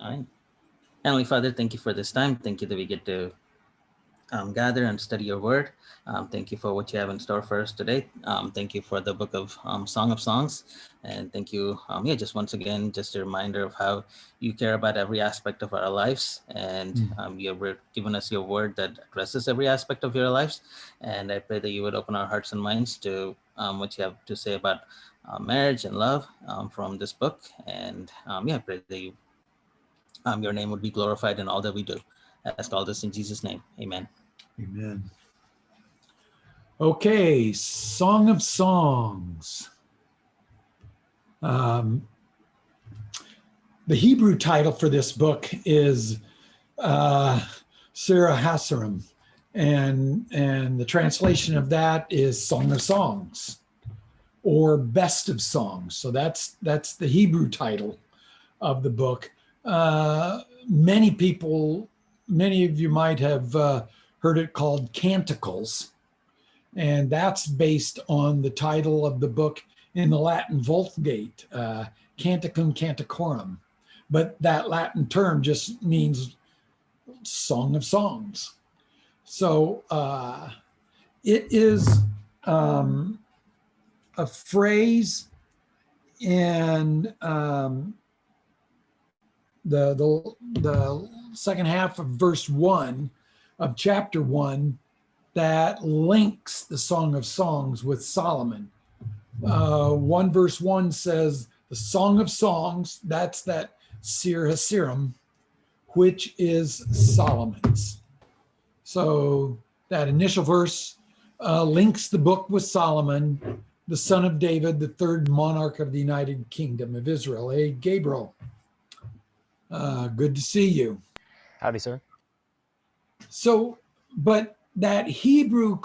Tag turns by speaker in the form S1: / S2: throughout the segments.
S1: All right. Heavenly Father, thank you for this time. Thank you that we get to gather and study your word. Thank you for what you have in store for us today. Thank you for the book of Song of Songs. And thank you, just once again, just a reminder of how you care about every aspect of our lives. And you have given us your word that addresses every aspect of your lives. And I pray that you would open our hearts and minds to what you have to say about marriage and love from this book. And I pray that your name would be glorified in all that we do. I ask all this in Jesus' name. Amen.
S2: Amen. Okay, Song of Songs. The Hebrew title for this book is Sirah Hasarim, and the translation of that is Song of Songs or Best of Songs. So that's the Hebrew title of the book. Many of you might have heard it called Canticles, and that's based on the title of the book in the Latin Vulgate, Canticum Canticorum. But that Latin term just means Song of Songs. So it is a phrase in the second half of verse 1 of chapter 1 that links the Song of Songs with Solomon. 1 verse 1 says the Song of Songs, that's that Sir Hasirim, which is Solomon's. So that initial verse links the book with Solomon, the son of David, the third monarch of the United Kingdom of Israel. Hey, Gabriel, good to see you.
S3: Howdy, sir.
S2: So, but that Hebrew,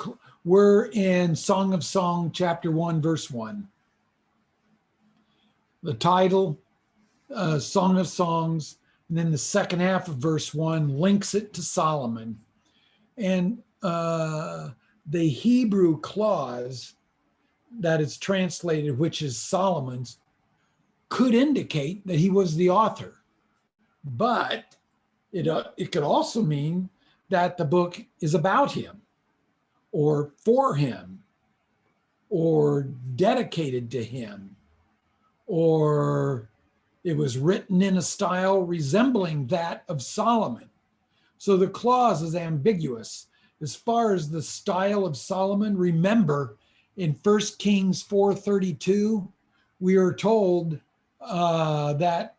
S2: we're in Song of Song, chapter 1, verse 1. The title, Song of Songs, and then the second half of verse 1 links it to Solomon. And the Hebrew clause that is translated, which is Solomon's, could indicate that he was the author. But it could also mean that the book is about him or for him or dedicated to him, or it was written in a style resembling that of Solomon. So the clause is ambiguous. As far as the style of Solomon, remember in 1 Kings 4:32, we are told that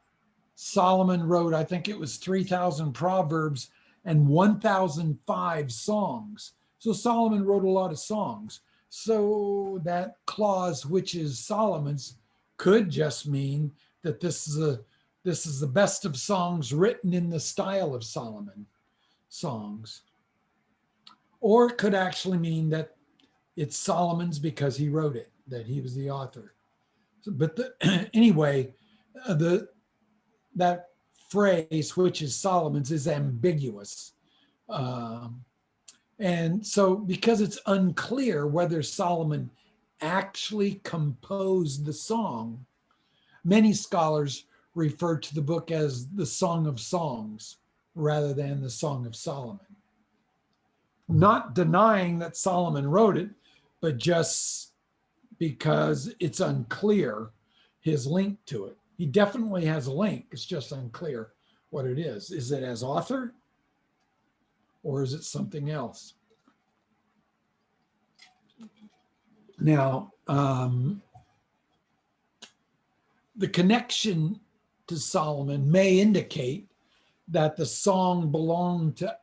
S2: Solomon wrote, I think it was 3,000 proverbs and 1,005 songs. So Solomon wrote a lot of songs. So that clause, which is Solomon's, could just mean that this is the best of songs written in the style of Solomon songs. Or it could actually mean that it's Solomon's because he wrote it, that he was the author. So, but anyway, that phrase, which is Solomon's, is ambiguous. And so because it's unclear whether Solomon actually composed the song, many scholars refer to the book as the Song of Songs rather than the Song of Solomon. Not denying that Solomon wrote it, but just because it's unclear his link to it. He definitely has a link. It's just unclear what it is. Is it as author or is it something else? Now, the connection to Solomon may indicate that the song belonged to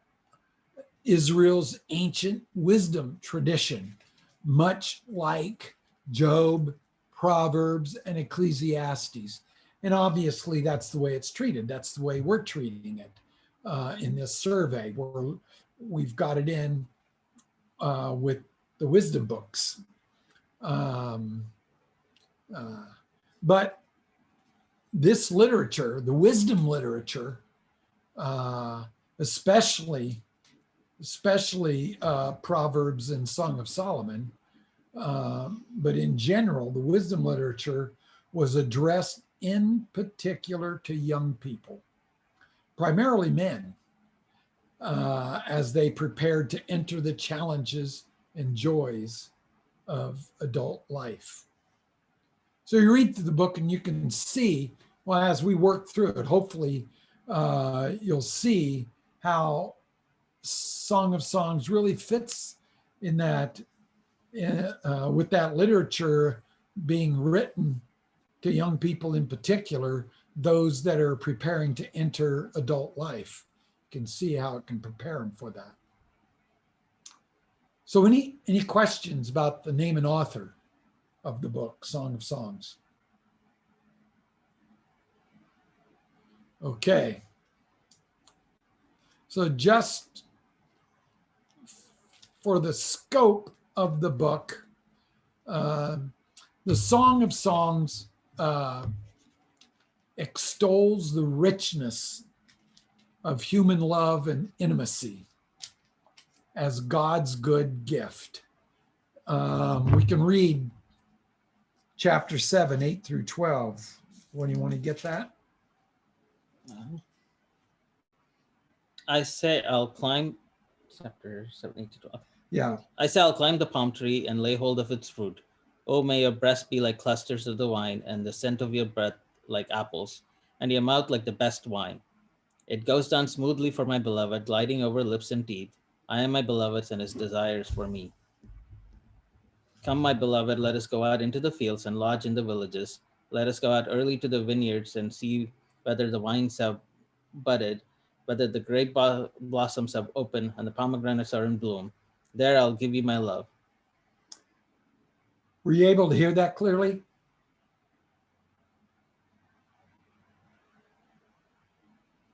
S2: Israel's ancient wisdom tradition, much like Job, Proverbs, and Ecclesiastes. And obviously that's the way it's treated. That's the way we're treating it in this survey. We've got it in with the wisdom books. But this literature, the wisdom literature, especially Proverbs and Song of Solomon, but in general, the wisdom literature was addressed in particular to young people. primarily men, as they prepared to enter the challenges and joys of adult life. So you read through the book and you can see, well, as we work through it, hopefully you'll see how Song of Songs really fits in that, with that literature being written to young people in particular, those that are preparing to enter adult life. You can see how it can prepare them for that. So any questions about the name and author of the book, Song of Songs? Okay. So just for the scope of the book, the Song of Songs extols the richness of human love and intimacy as God's good gift. We can read chapter 7, 8 through 12. When you want to get that?
S1: I say I'll climb, chapter 7, 8 to 12.
S2: Yeah.
S1: I say I'll climb the palm tree and lay hold of its fruit. Oh, may your breast be like clusters of the vine, and the scent of your breath like apples, and your mouth like the best wine. It goes down smoothly for my beloved, gliding over lips and teeth. I am my beloved's, and his desires for me. Come, my beloved, let us go out into the fields and lodge in the villages. Let us go out early to the vineyards and see whether the vines have budded, whether the grape blossoms have opened, and the pomegranates are in bloom. There I'll give you my love.
S2: Were you able to hear that clearly?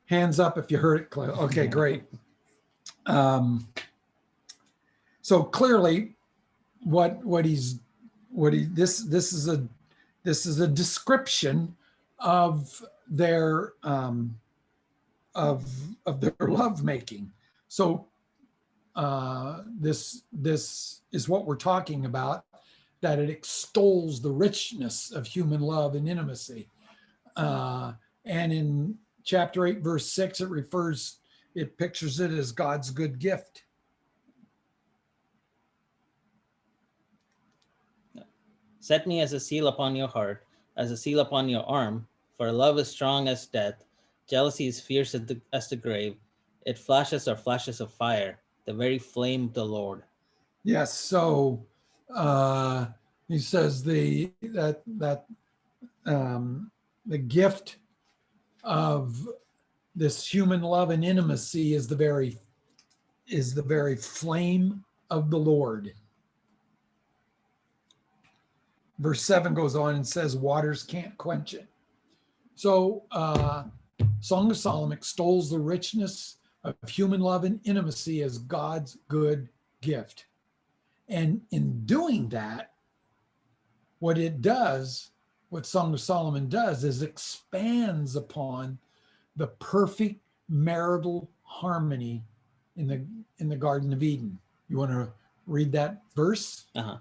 S2: Hands up if you heard it clearly. Okay, great. So clearly, this is a description of their of their love making. So this is what we're talking about, that it extols the richness of human love and intimacy. And in chapter 8, verse 6, it pictures it as God's good gift.
S1: Set me as a seal upon your heart, as a seal upon your arm, for love is strong as death. Jealousy is fierce as the grave. It flashes are flashes of fire, the very flame of the Lord.
S2: Yes, so he says the gift of this human love and intimacy is the very flame of the Lord. Verse 7 goes on and says, waters can't quench it. So Song of Solomon extols the richness of human love and intimacy as God's good gift. And in doing that, what Song of Solomon does is expands upon the perfect marital harmony in the Garden of Eden. You want to read that verse?
S1: Uh-huh.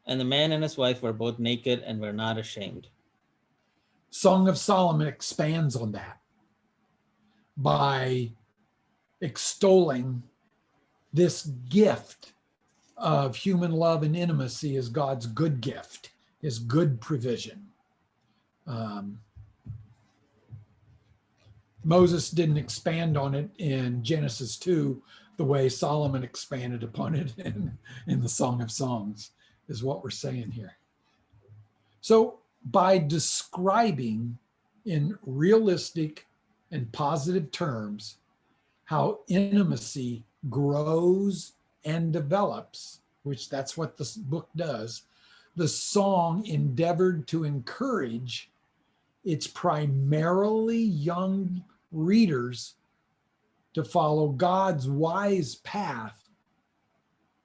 S1: And the man and his wife were both naked and were not ashamed.
S2: Song of Solomon expands on that by extolling this gift of human love and intimacy as God's good gift, his good provision. Moses didn't expand on it in Genesis 2 the way Solomon expanded upon it in the Song of Songs, is what we're saying here. So by describing in realistic and positive terms how intimacy grows and develops, which that's what this book does, the song endeavored to encourage its primarily young readers to follow God's wise path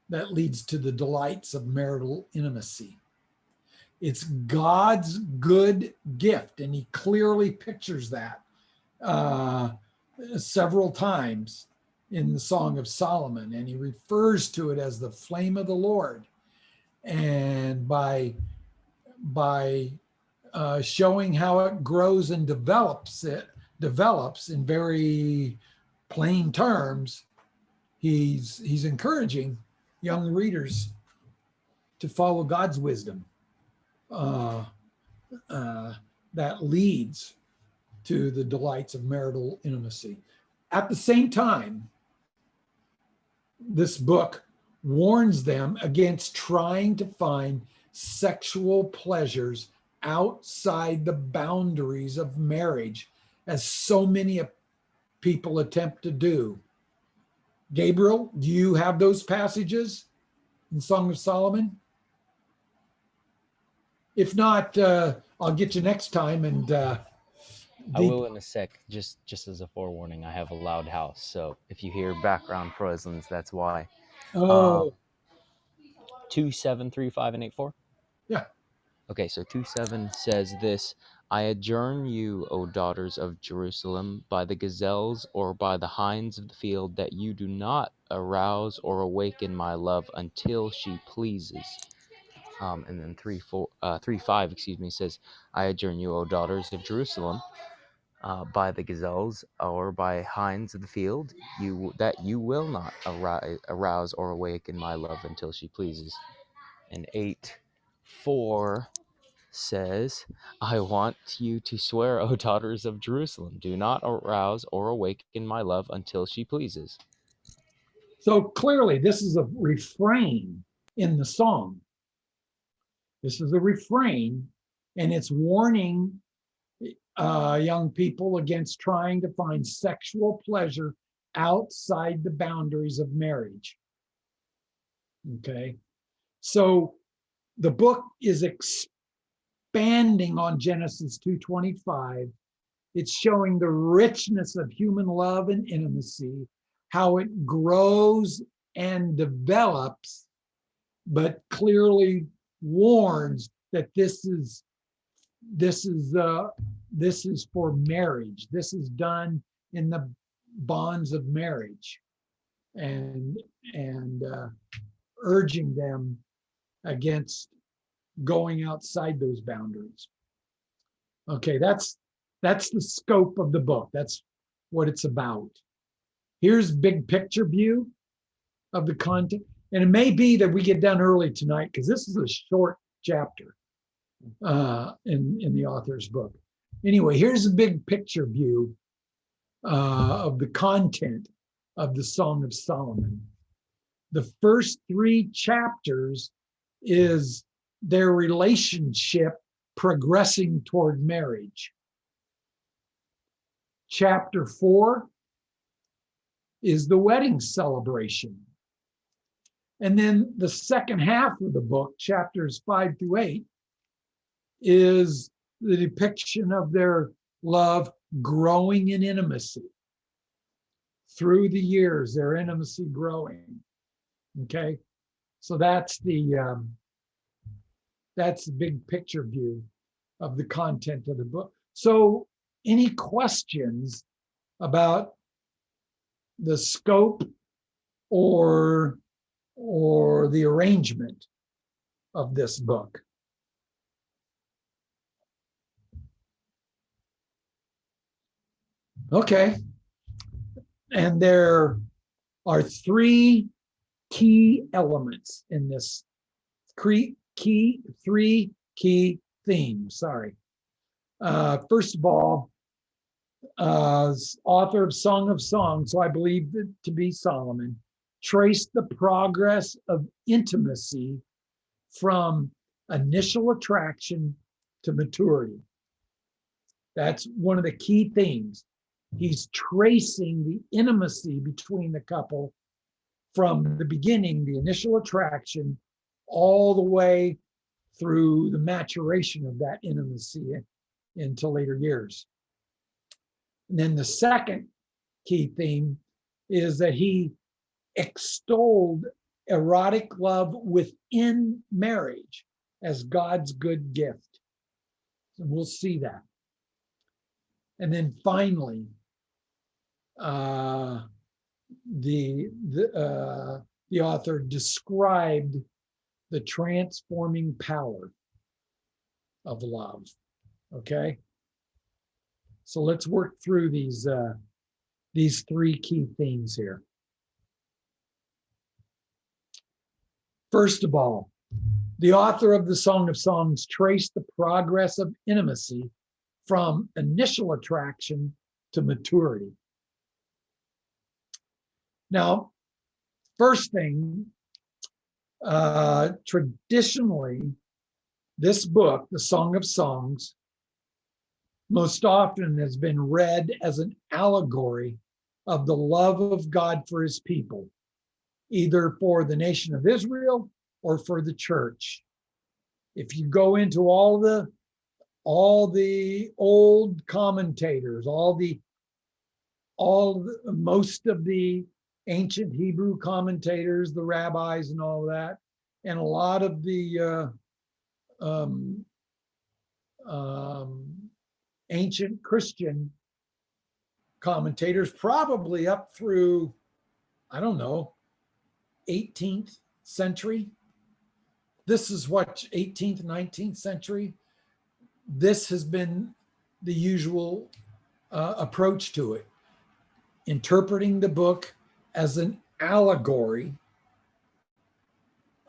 S2: that leads to the delights of marital intimacy. It's God's good gift, and he clearly pictures that several times in the Song of Solomon, and he refers to it as the flame of the Lord. And by showing how it grows and develops develops in very plain terms, he's encouraging young readers to follow God's wisdom uh, uh, that leads to the delights of marital intimacy. At the same time, this book warns them against trying to find sexual pleasures outside the boundaries of marriage, as so many people attempt to do. Gabriel, do you have those passages in Song of Solomon? If not, I'll get you next time. And
S3: I will in a sec. Just as a forewarning, I have a loud house, so if you hear background proislands, that's why.
S2: oh
S3: 2, 7, 3, 5, and 8, 4.
S2: yeah,
S3: Okay, so 2:7 says this: I adjourn you, O daughters of Jerusalem, by the gazelles or by the hinds of the field, that you do not arouse or awaken my love until she pleases. And then 3:5, excuse me, says, I adjourn you, O daughters of Jerusalem, by the gazelles or by hinds of the field, that you will not arouse or awaken my love until she pleases. And 8:4 says, I want you to swear, O daughters of Jerusalem, do not arouse or awaken my love until she pleases.
S2: so clearly this is a refrain in the song. This is a refrain, and it's warning young people against trying to find sexual pleasure outside the boundaries of marriage. Okay. So the book is expanding on Genesis 2:25. It's showing the richness of human love and intimacy, how it grows and develops, but clearly warns that this is for marriage. This is done in the bonds of marriage, and urging them against going outside those boundaries. Okay, that's the scope of the book. That's what it's about. Here's big picture view of the content. And it may be that we get done early tonight because this is a short chapter in the author's book. Anyway, here's a big picture view of the content of the Song of Solomon. The first 3 chapters is their relationship progressing toward marriage. Chapter 4 is the wedding celebration. And then the second half of the book, chapters 5 through 8, is the depiction of their love growing in intimacy. Through the years, their intimacy growing. Okay, so that's the big picture view of the content of the book. So, any questions about the scope or the arrangement of this book? Okay, and there are 3 key elements in this, 3 key themes. Sorry. First of all, author of Song of Songs, so I believe it to be Solomon, traced the progress of intimacy from initial attraction to maturity. That's one of the key themes. He's tracing the intimacy between the couple from the beginning, the initial attraction, all the way through the maturation of that intimacy into later years. And then the second key theme is that he extolled erotic love within marriage as God's good gift. And we'll see that. And then finally, the author described the transforming power of love. Okay. So let's work through these three key themes here. First of all, the author of the Song of Songs traced the progress of intimacy from initial attraction to maturity. Now, first thing, traditionally, this book, the Song of Songs, most often has been read as an allegory of the love of God for his people, either for the nation of Israel or for the church. If you go into all the old commentators, most of the ancient Hebrew commentators, the rabbis and all that, and a lot of the ancient Christian commentators, probably up through, I don't know, 18th century. This is what, 18th, 19th century. This has been the usual approach to it, interpreting the book as an allegory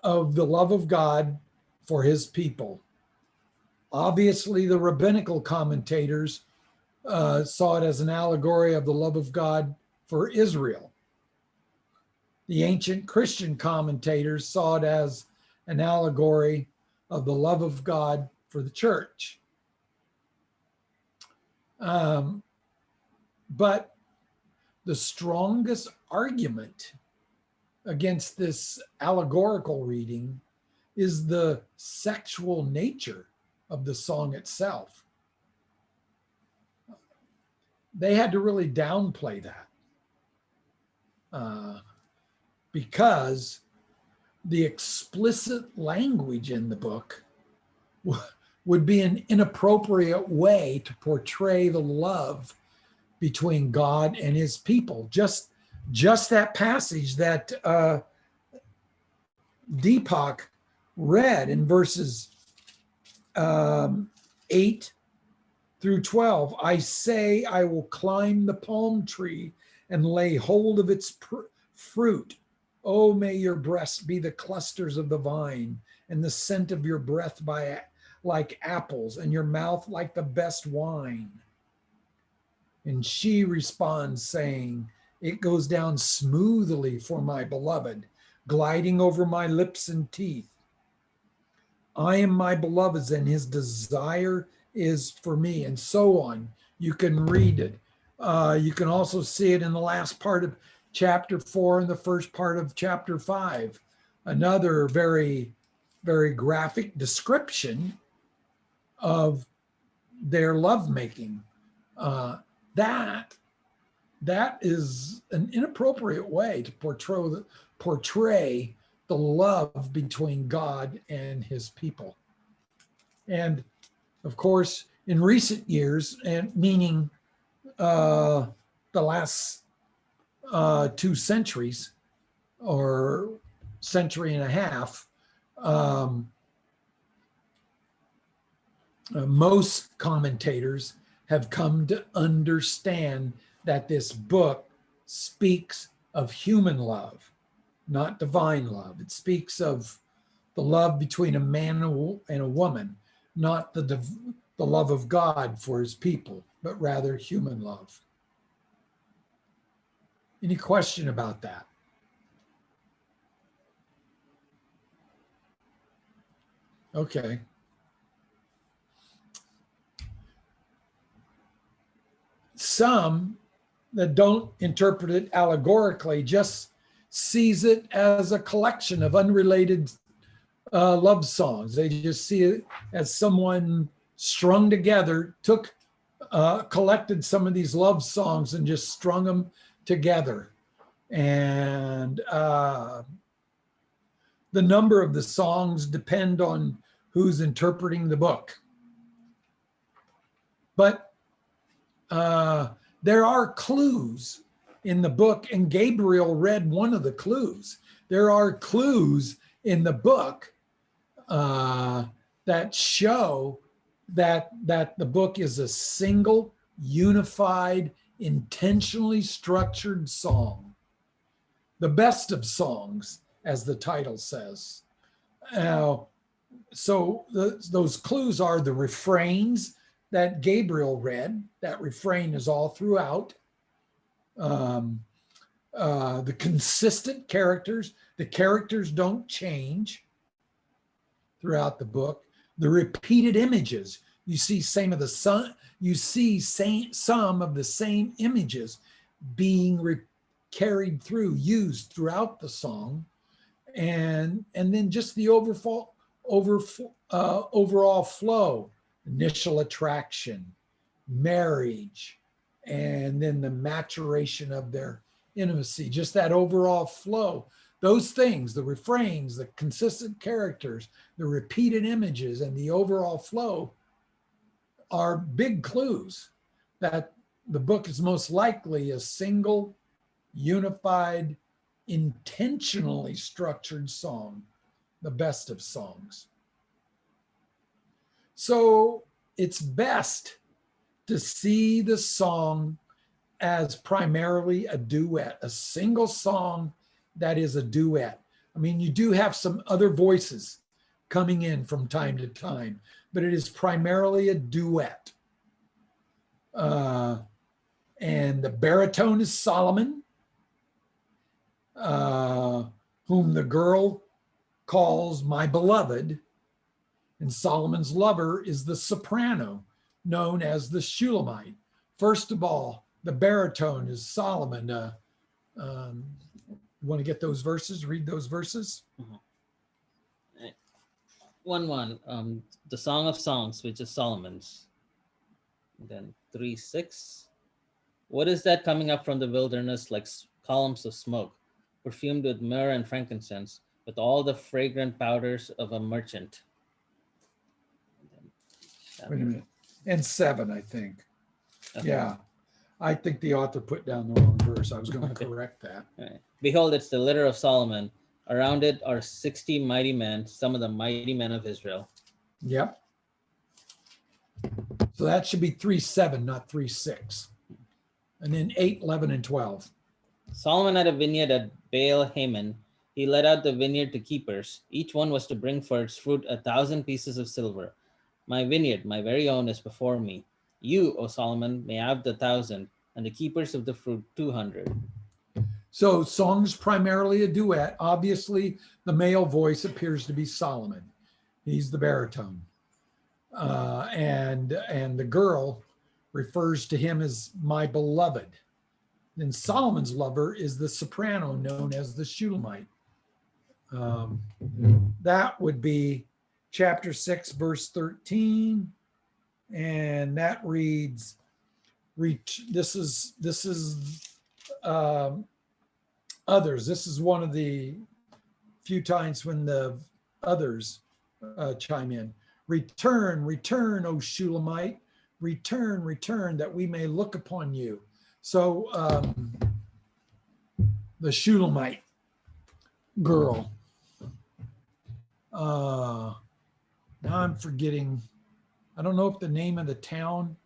S2: of the love of God for his people. Obviously, the rabbinical commentators saw it as an allegory of the love of God for Israel. The ancient Christian commentators saw it as an allegory of the love of God for the church. But the strongest argument against this allegorical reading is the sexual nature of the song itself. They had to really downplay that because the explicit language in the book would be an inappropriate way to portray the love between God and his people. Just that passage that Deepak read in verses 8 through 12. I say, I will climb the palm tree and lay hold of its fruit. Oh, may your breasts be the clusters of the vine, and the scent of your breath like apples, and your mouth like the best wine. And she responds, saying, it goes down smoothly for my beloved, gliding over my lips and teeth. I am my beloved's, and his desire is for me, and so on. You can read it. You can also see it in the last part of chapter 4 and the first part of chapter 5. Another very, very graphic description of their lovemaking. That is an inappropriate way to portray the love between God and his people. And of course, in recent years, and meaning the last 2 centuries or century and a half, most commentators have come to understand that this book speaks of human love, not divine love. It speaks of the love between a man and a woman, not the love of God for his people, but rather human love. Any question about that? Okay. Some that don't interpret it allegorically just sees it as a collection of unrelated love songs. They just see it as someone strung together, collected some of these love songs and just strung them together. And the number of the songs depend on who's interpreting the book. But there are clues in the book, and Gabriel read one of the clues. There are clues in the book that show that the book is a single unified, intentionally structured song. The best of songs, as the title says. Those clues are the refrains that Gabriel read. That refrain is all throughout. The consistent characters. The characters don't change throughout the book. The repeated images. You see some of the same images being carried through, used throughout the song, and then just the overall flow, initial attraction, marriage, and then the maturation of their intimacy, just that overall flow. Those things, the refrains, the consistent characters, the repeated images, and the overall flow are big clues that the book is most likely a single, unified, intentionally structured song, the best of songs. So it's best to see the song as primarily a duet, a single song that is a duet. I mean, you do have some other voices coming in from time to time, but it is primarily a duet. And the baritone is Solomon, whom the girl calls my beloved, and Solomon's lover is the soprano, known as the Shulamite. First of all, the baritone is Solomon. You want to get those verses? Read those verses.
S1: Mm-hmm. 1:1, the Song of Songs, which is Solomon's. And then 3:6, what is that coming up from the wilderness like columns of smoke, perfumed with myrrh and frankincense, with all the fragrant powders of a merchant?
S2: Wait a minute. And 7, I think.
S1: Okay.
S2: Yeah. I think the author put down the wrong verse. I was going to correct that.
S1: Right. Behold, it's the litter of Solomon. Around it are 60 mighty men, some of the mighty men of Israel.
S2: Yep. So that should be 3:7, not 3:6. And then 8, 11, and 12.
S1: Solomon had a vineyard at Baal Haman. He let out the vineyard to keepers. Each one was to bring for its fruit 1,000 pieces of silver. My vineyard, my very own, is before me. You, O Solomon, may have the 1,000, and the keepers of the fruit 200.
S2: So song's primarily a duet. Obviously, the male voice appears to be Solomon. He's the baritone. And the girl refers to him as my beloved. Then Solomon's lover is the soprano known as the Shulamite. That would be chapter 6, verse 13. And that reads, this is others. This is one of the few times when the others chime in. Return, return, O Shulamite. Return, return, that we may look upon you. So the Shulamite girl. Now I'm forgetting. I don't know if the name of the town.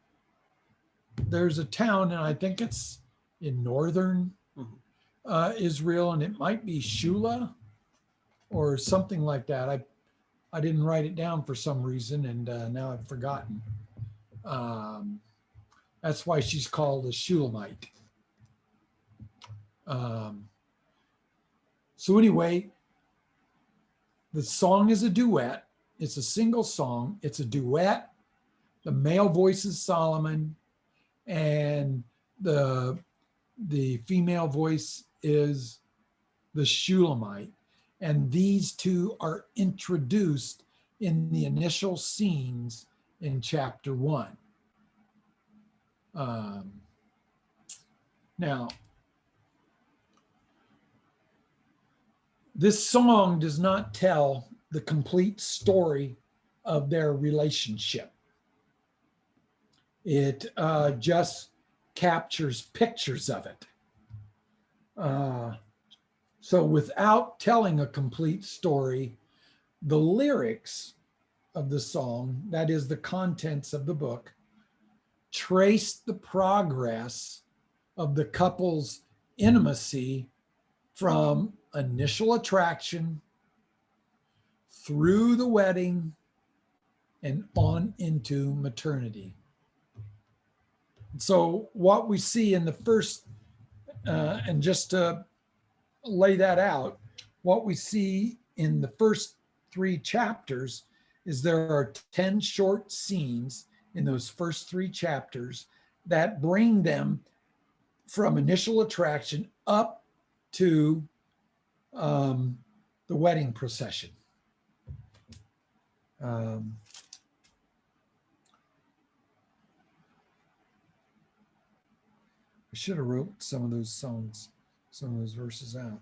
S2: There's a town, and I think it's in northern Israel, and it might be Shula or something like that. I didn't write it down for some reason, and now I've forgotten. That's why she's called a Shulamite. So anyway, the song is a duet. It's a single song. It's a duet. The male voice is Solomon, and the female voice is the Shulamite. And these two are introduced in the initial scenes in chapter 1. Now, this song does not tell the complete story of their relationship. It just captures pictures of it. So without telling a complete story, the lyrics of the song, that is the contents of the book, traced the progress of the couple's intimacy from initial attraction through the wedding and on into maternity. So what we see in the first, and just to lay that out, what we see in the first 3 chapters is there are 10 short scenes in those first 3 chapters that bring them from initial attraction up to the wedding procession. I should have wrote some of those songs, some of those verses out.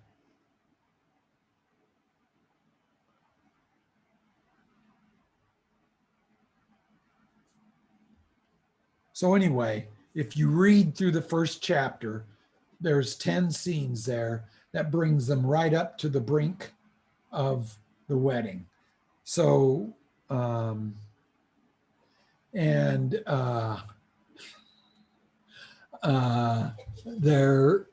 S2: So anyway, if you read through the first chapter, there's 10 scenes there that brings them right up to the brink of the wedding. So, there,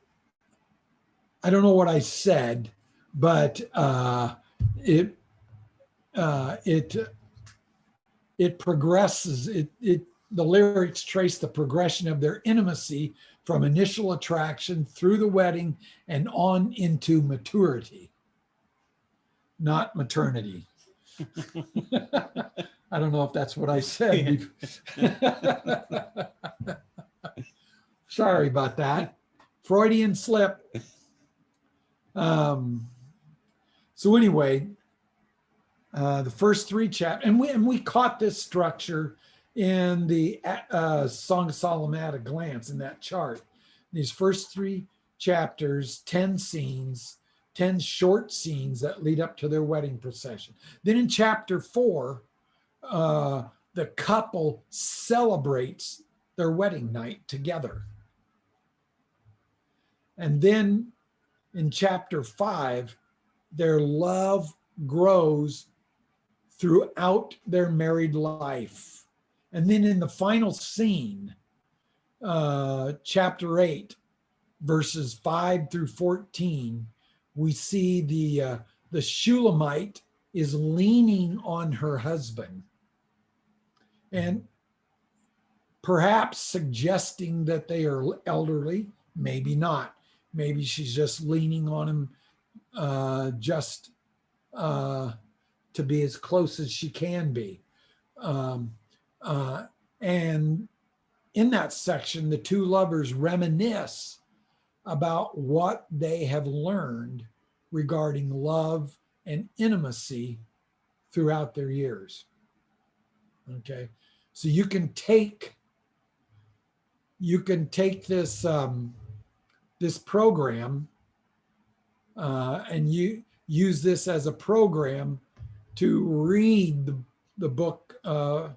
S2: I don't know what I said, but it progresses. The lyrics trace the progression of their intimacy from initial attraction through the wedding and on into maturity, not maternity. I don't know if that's what I said. Sorry about that. Freudian slip. So anyway, the first 3 chapters, and we caught this structure in the Song of Solomon at a glance in that chart. These first 3 chapters, 10 scenes, 10 short scenes that lead up to their wedding procession. Then in chapter 4, the couple celebrates their wedding night together. And then in chapter 5, their love grows throughout their married life. And then in the final scene, chapter 8, verses 5 through 14, we see the Shulamite is leaning on her husband and perhaps suggesting that they are elderly, maybe not. Maybe she's just leaning on him just to be as close as she can be. And in that section, the 2 lovers reminisce about what they have learned regarding love and intimacy throughout their years. Okay, so you can take this this program and you use this as a program to read the book, the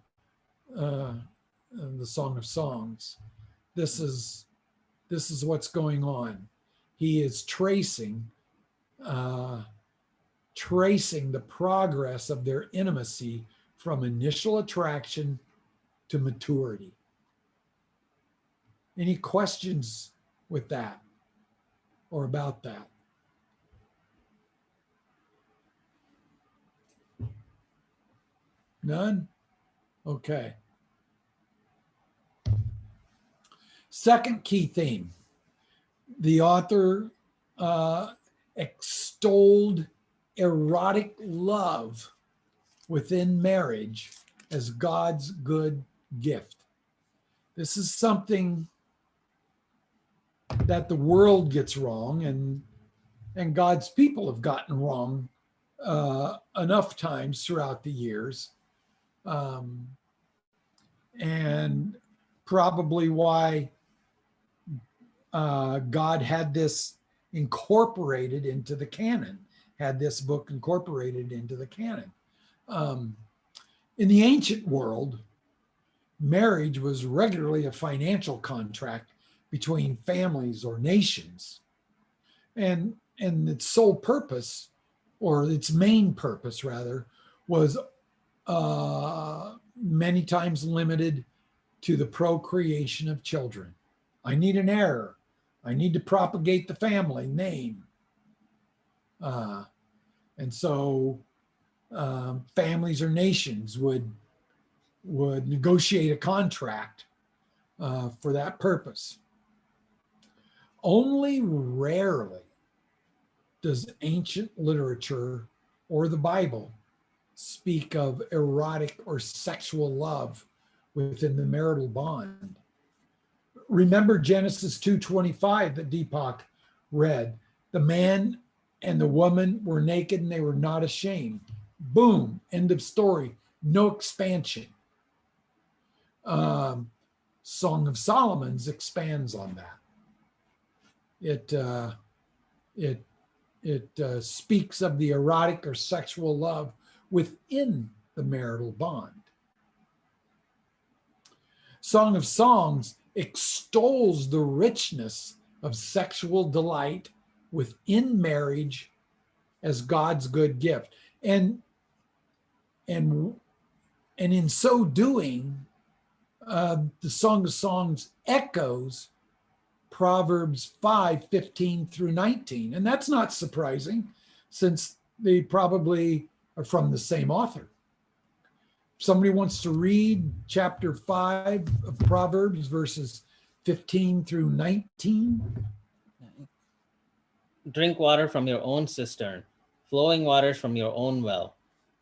S2: Song of Songs. This is what's going on. He is tracing the progress of their intimacy from initial attraction to maturity. Any questions with that or about that? None? Okay. Second key theme. The author extolled erotic love within marriage as God's good gift. This is something that the world gets wrong and God's people have gotten wrong enough times throughout the years. And probably why God had this incorporated into the canon, had this book incorporated into the canon. In the ancient world, marriage was regularly a financial contract between families or nations. And its sole purpose, or its main purpose rather, was many times limited to the procreation of children. I need an heir. I need to propagate the family name. And so families or nations would negotiate a contract for that purpose. Only rarely does ancient literature or the Bible speak of erotic or sexual love within the marital bond. Remember Genesis 2:25 that Deepak read. The man and the woman were naked and they were not ashamed. Boom, end of story. No expansion. Song of Solomon's expands on that. It speaks of the erotic or sexual love within the marital bond. Song of Songs extols the richness of sexual delight within marriage as God's good gift. And in so doing, the Song of Songs echoes Proverbs 5:15 through 19. And that's not surprising since they probably are from the same author. Somebody wants to read chapter 5 of Proverbs, verses 15 through 19.
S1: Drink water from your own cistern, flowing waters from your own well.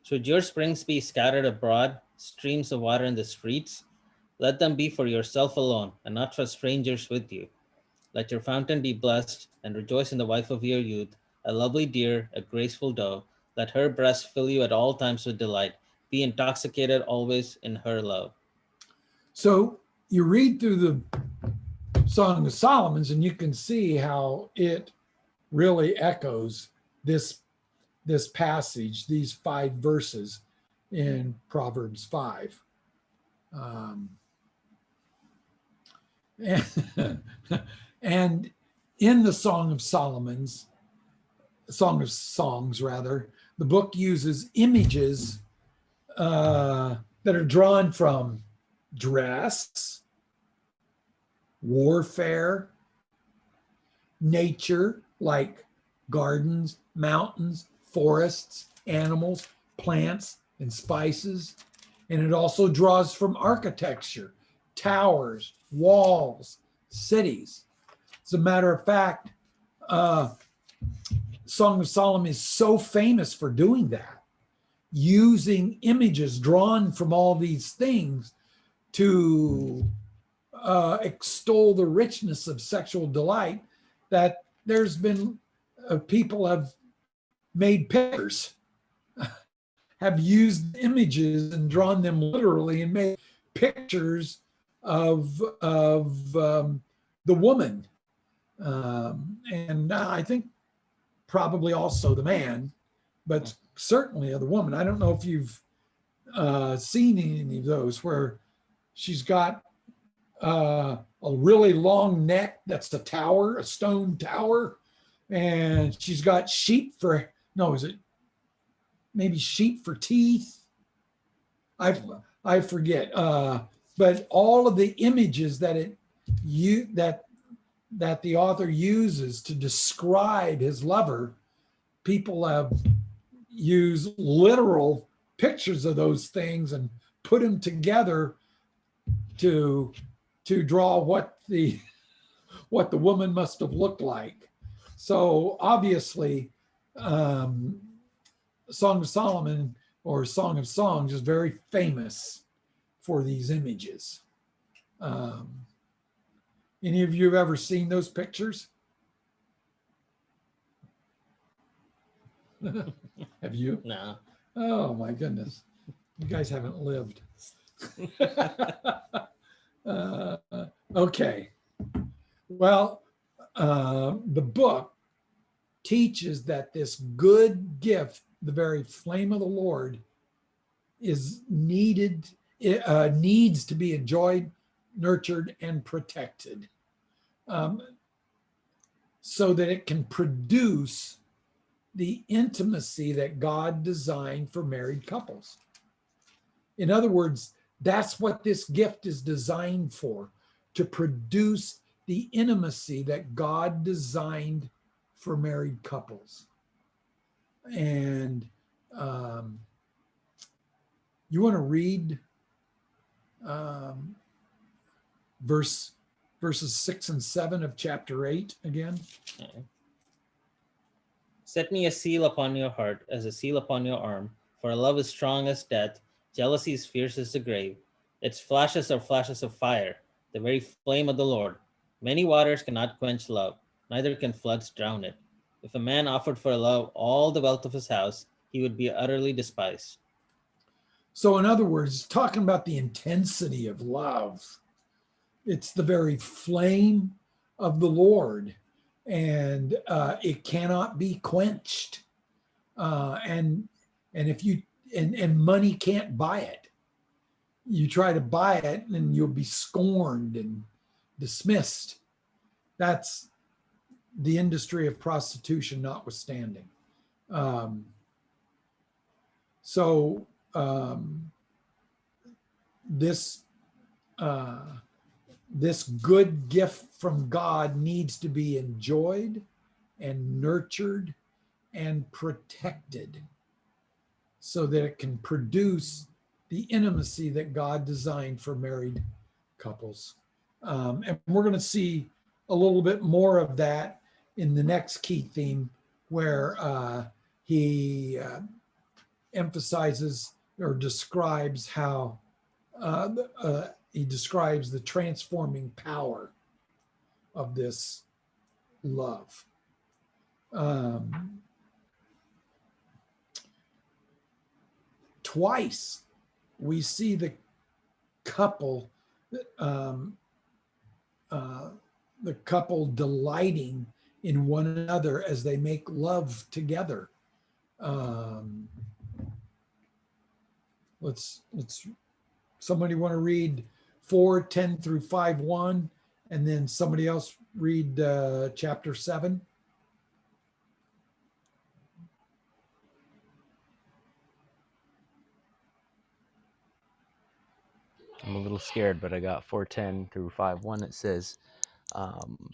S1: Should your springs be scattered abroad, streams of water in the streets? Let them be for yourself alone, and not for strangers with you. Let your fountain be blessed, and rejoice in the wife of your youth, a lovely deer, a graceful doe. Let her breast fill you at all times with delight. Be intoxicated always in her love.
S2: So you read through the Song of Solomon's, and you can see how it really echoes this passage, these 5 verses in Proverbs 5. And in the Song of Solomon's, Song of Songs rather, the book uses images that are drawn from dress, warfare, nature, like gardens, mountains, forests, animals, plants, and spices. And it also draws from architecture, towers, walls, cities. As a matter of fact, Song of Solomon is so famous for doing that, using images drawn from all these things to extol the richness of sexual delight, that there's been people have made pictures, have used images and drawn them literally and made pictures of the woman, and I think probably also the man, but certainly of the woman. I don't know if you've seen any of those where she's got a really long neck that's a tower, a stone tower, and she's got sheep for, no, is it maybe sheep for teeth? I forget. But all of the images that that the author uses to describe his lover, people have used literal pictures of those things and put them together to draw what the woman must have looked like. So obviously, Song of Solomon or Song of Songs is very famous for these images. Any of you have ever seen those pictures? Have you?
S1: No.
S2: Oh my goodness. You guys haven't lived. Okay. Well, the book teaches that this good gift, the very flame of the Lord, is needed, needs to be enjoyed, nurtured, and protected, so that it can produce the intimacy that God designed for married couples. In other words, That's what this gift is designed for, to produce the intimacy that God designed for married couples. And um, you want to read um, verse verses 6 and 7 of chapter 8 again?
S1: Yeah. Set me a seal upon your heart, as a seal upon your arm, for love is strong as death, jealousy is fierce as the grave. Its flashes are flashes of fire, the very flame of the Lord. Many waters cannot quench love, neither can floods drown it. If a man offered for love all the wealth of his house, he would be utterly despised.
S2: So, in other words, talking about the intensity of love, it's the very flame of the Lord, and it cannot be quenched. And if you and money can't buy it. You try to buy it, and you'll be scorned and dismissed. That's the industry of prostitution, notwithstanding. Um, so this uh, this good gift from God needs to be enjoyed and nurtured and protected so that it can produce the intimacy that God designed for married couples. And we're going to see a little bit more of that in the next key theme, where he emphasizes or describes how he describes the transforming power of this love. Um, Twice we see the couple, um, uh, the couple delighting in one another as they make love together. Um, let's somebody want to read 4:10 through 5:1, and then somebody else read chapter 7.
S3: I'm a little scared, but I got 4:10 through 5:1. It says, um,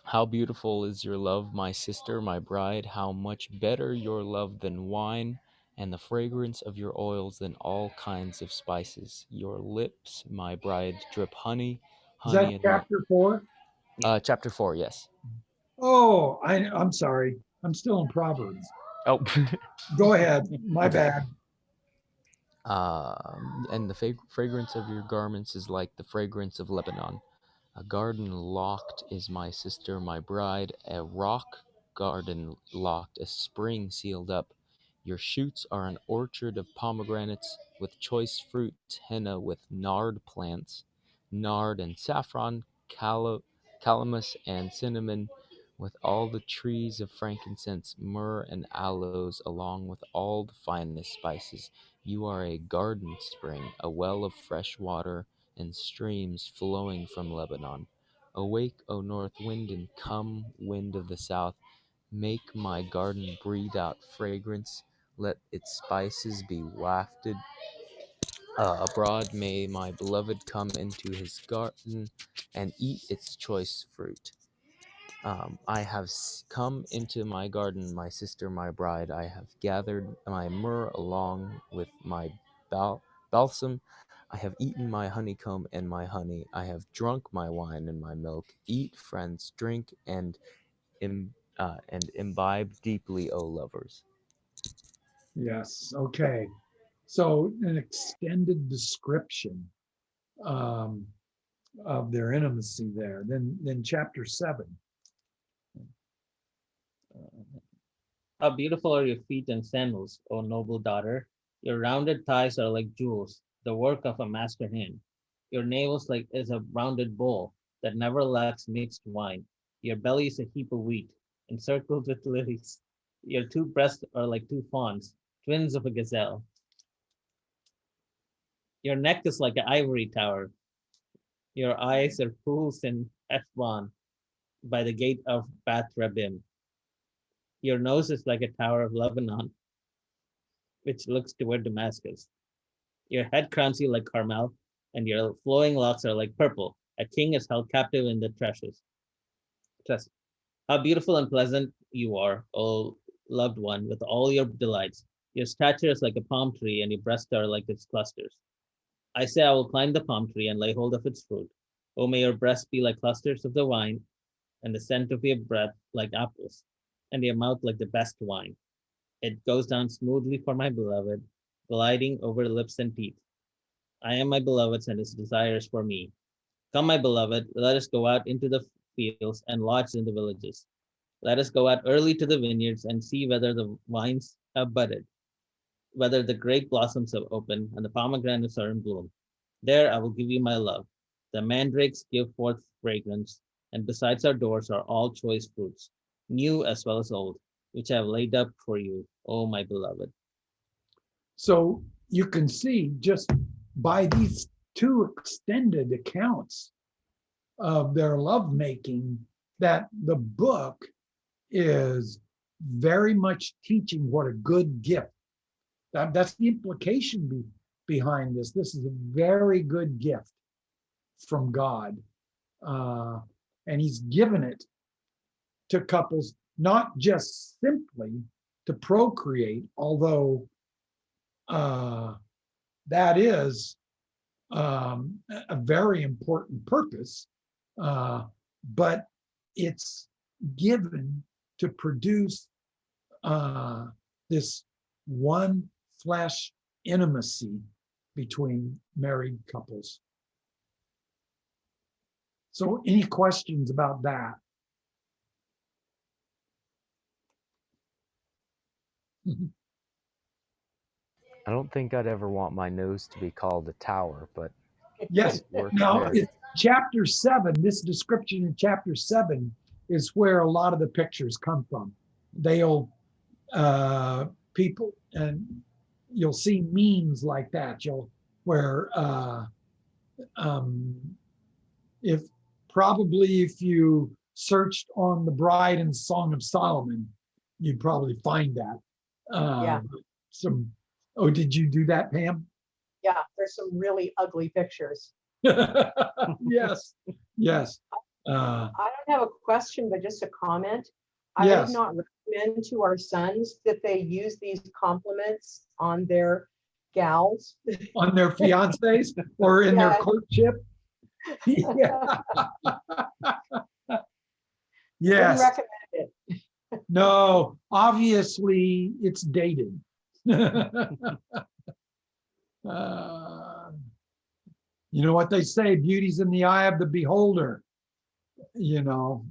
S3: "How beautiful is your love, my sister, my bride! How much better your love than wine, and the fragrance of your oils than all kinds of spices. Your lips, my bride, drip honey,
S2: Is that
S3: honey and milk."
S2: chapter 4?
S3: Chapter 4, yes.
S2: Oh, I'm sorry. I'm still in Proverbs.
S3: Oh.
S2: Go ahead. My
S3: Okay.
S2: bad.
S3: And the fragrance of your garments is like the fragrance of Lebanon. A garden locked is my sister, my bride, a rock garden locked, a spring sealed up. Your shoots are an orchard of pomegranates with choice fruit, henna with nard plants, nard and saffron, calamus and cinnamon, with all the trees of frankincense, myrrh and aloes, along with all the finest spices. You are a garden spring, a well of fresh water, and streams flowing from Lebanon. Awake, O north wind, and come, wind of the south. Make my garden breathe out fragrance. Let its spices be wafted abroad. May my beloved come into his garden and eat its choice fruit. I have come into my garden, my sister, my bride. I have gathered my myrrh along with my balsam. I have eaten my honeycomb and my honey. I have drunk my wine and my milk. Eat, friends, drink, and imbibe deeply, O lovers.
S2: Yes. Okay. So an extended description um, of their intimacy there. Then chapter 7.
S1: How beautiful are your feet and sandals, O noble daughter! Your rounded thighs are like jewels, the work of a master hand. Your nails like is a rounded bowl that never lacks mixed wine. Your belly is a heap of wheat, encircled with lilies. Your two breasts are like two fawns, twins of a gazelle. Your neck is like an ivory tower. Your eyes are pools in Heshbon by the gate of Bath Rabbim. Your nose is like a tower of Lebanon, which looks toward Damascus. Your head crowns you like Carmel, and your flowing locks are like purple. A king is held captive in the tresses. How beautiful and pleasant you are, O loved one, with all your delights. Your stature is like a palm tree, and your breasts are like its clusters. I say, I will climb the palm tree and lay hold of its fruit. O may your breasts be like clusters of the vine, and the scent of your breath like apples, and your mouth like the best wine. It goes down smoothly for my beloved, gliding over lips and teeth. I am my beloved's, and his desire is for me. Come, my beloved, let us go out into the fields and lodge in the villages. Let us go out early to the vineyards and see whether the vines have budded, whether the grape blossoms have opened, and the pomegranates are in bloom. There I will give you my love. The mandrakes give forth fragrance, and besides our doors are all choice fruits, new as well as old, which I have laid up for you, O my beloved.
S2: So you can see just by these two extended accounts of their lovemaking that the book is very much teaching what a good gift. That's the implication behind this. This is a very good gift from God. Uh, and he's given it to couples, not just simply to procreate, although that is a very important purpose, but it's given to produce this one flesh intimacy between married couples. So, any questions about that?
S3: I don't think I'd ever want my nose to be called a tower, but
S2: Yes.
S3: it works
S2: Now,
S3: there.
S2: it's chapter 7. This description in chapter 7 is where a lot of the pictures come from. They'll people, and you'll see memes like that. You'll where um, if if you searched on the Bride and Song of Solomon, you'd probably find that.
S4: Yeah.
S2: Some. Oh, did you do that, Pam?
S4: Yeah, there's some really ugly pictures.
S2: Yes, yes.
S4: I don't have a question, but just a comment. I would
S2: Yes.
S4: not recommend to our sons that they use these compliments on their gals.
S2: On their fiancés or in their
S4: Yeah.
S2: courtship. Yeah.
S4: Wouldn't
S2: Yes.
S4: recommend it.
S2: No, obviously it's dated. You know what they say, beauty's in the eye of the beholder. You know,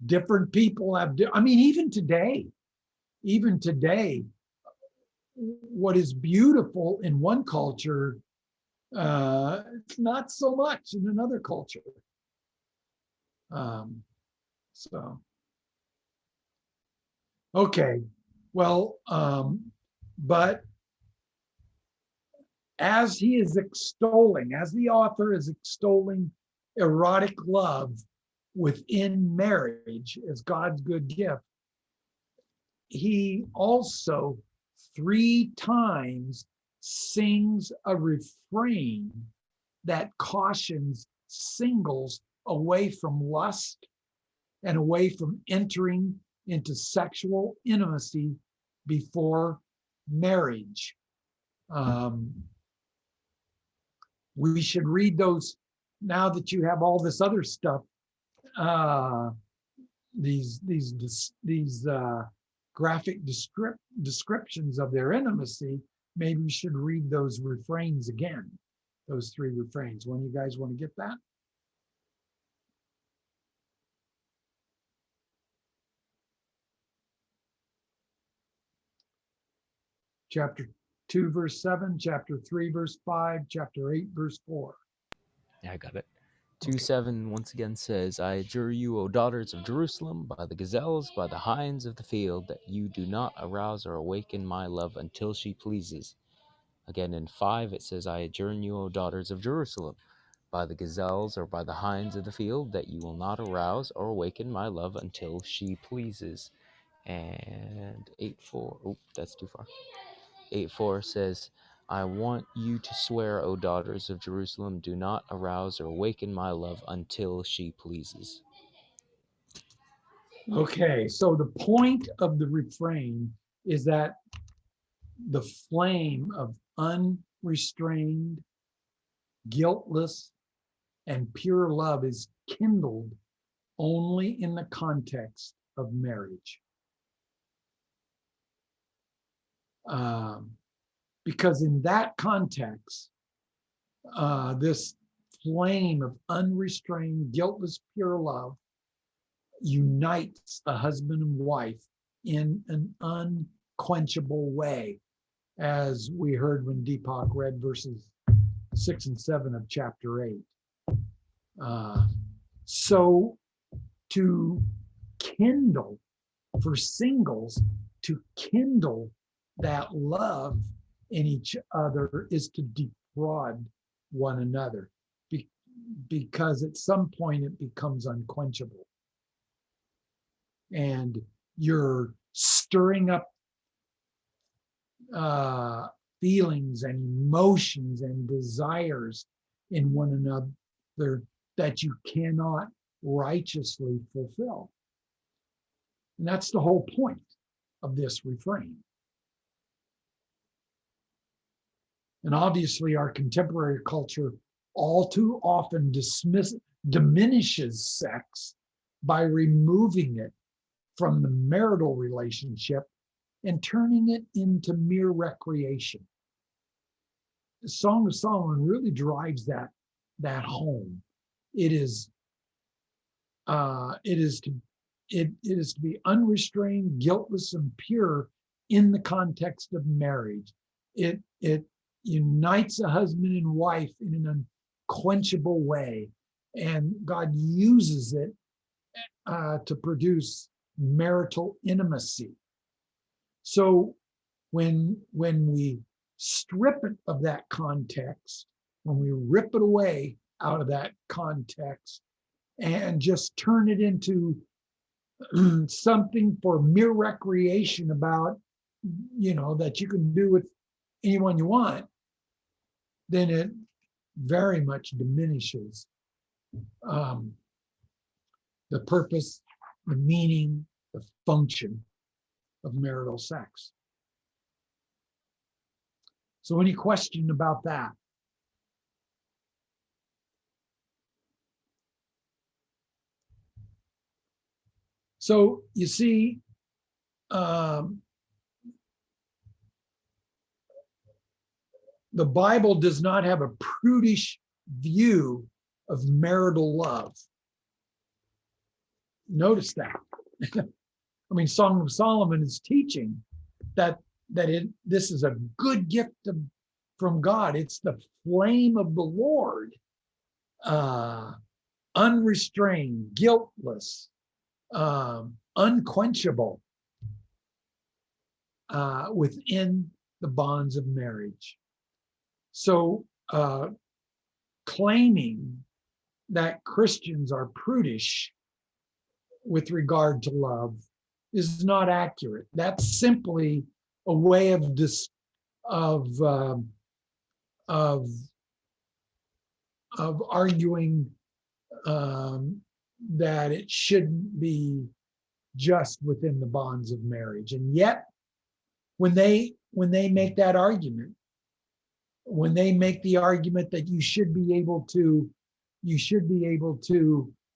S2: different people have, I mean, even today, what is beautiful in one culture, it's not so much in another culture. So, okay, well, but as he is extolling, as the author is extolling erotic love within marriage as God's good gift, he also 3 times sings a refrain that cautions singles away from lust and away from entering into sexual intimacy before marriage. We should read those now that you have all this other stuff. These graphic descriptions of their intimacy. Maybe we should read those refrains again. Those 3 refrains. When you guys want to get that? Chapter 2, verse 7, chapter 3, verse 5, chapter 8, verse 4.
S3: Yeah, I got it. 2:7 once again says, I adjure you, O daughters of Jerusalem, by the gazelles, by the hinds of the field, that you do not arouse or awaken my love until she pleases. Again in 5 it says, I adjure you, O daughters of Jerusalem, by the gazelles or by the hinds of the field, that you will not arouse or awaken my love until she pleases. And 8:4, oh, that's too far. 8:4 says, I want you to swear, O daughters of Jerusalem, do not arouse or awaken my love until she pleases.
S2: Okay, so the point of the refrain is that the flame of unrestrained, guiltless, and pure love is kindled only in the context of marriage. Because in that context, this flame of unrestrained, guiltless, pure love unites a husband and wife in an unquenchable way, as we heard when Deepak read verses 6 and 7 of chapter 8. So to kindle, for singles, to kindle that love in each other is to defraud one another, because at some point it becomes unquenchable. And you're stirring up feelings and emotions and desires in one another that you cannot righteously fulfill. And that's the whole point of this refrain. And obviously, our contemporary culture all too often diminishes sex by removing it from the marital relationship and turning it into mere recreation. The Song of Solomon really drives that home. It is to be unrestrained, guiltless, and pure in the context of marriage. It unites a husband and wife in an unquenchable way, and God uses it to produce marital intimacy. So when we strip it of that context, when we rip it away out of that context and just turn it into something for mere recreation about, that you can do with anyone you want, then it very much diminishes the purpose, the meaning, the function of marital sex. So any question about that? So you see, the Bible does not have a prudish view of marital love. Notice that. I mean, Song of Solomon is teaching that this is a good gift from God. It's the flame of the Lord, unrestrained, guiltless, unquenchable within the bonds of marriage. So claiming that Christians are prudish with regard to love is not accurate. That's simply a way of arguing that it shouldn't be just within the bonds of marriage. And yet, when they make that argument, when they make the argument that you should be able to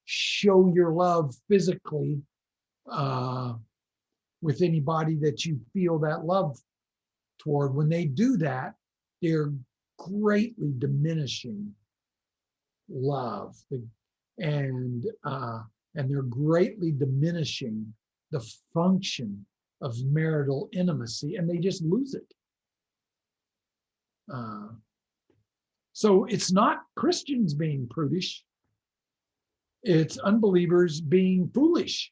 S2: show your love physically with anybody that you feel that love toward, when they do that, they're greatly diminishing love, and they're greatly diminishing the function of marital intimacy, and they just lose it. So it's not Christians being prudish, it's unbelievers being foolish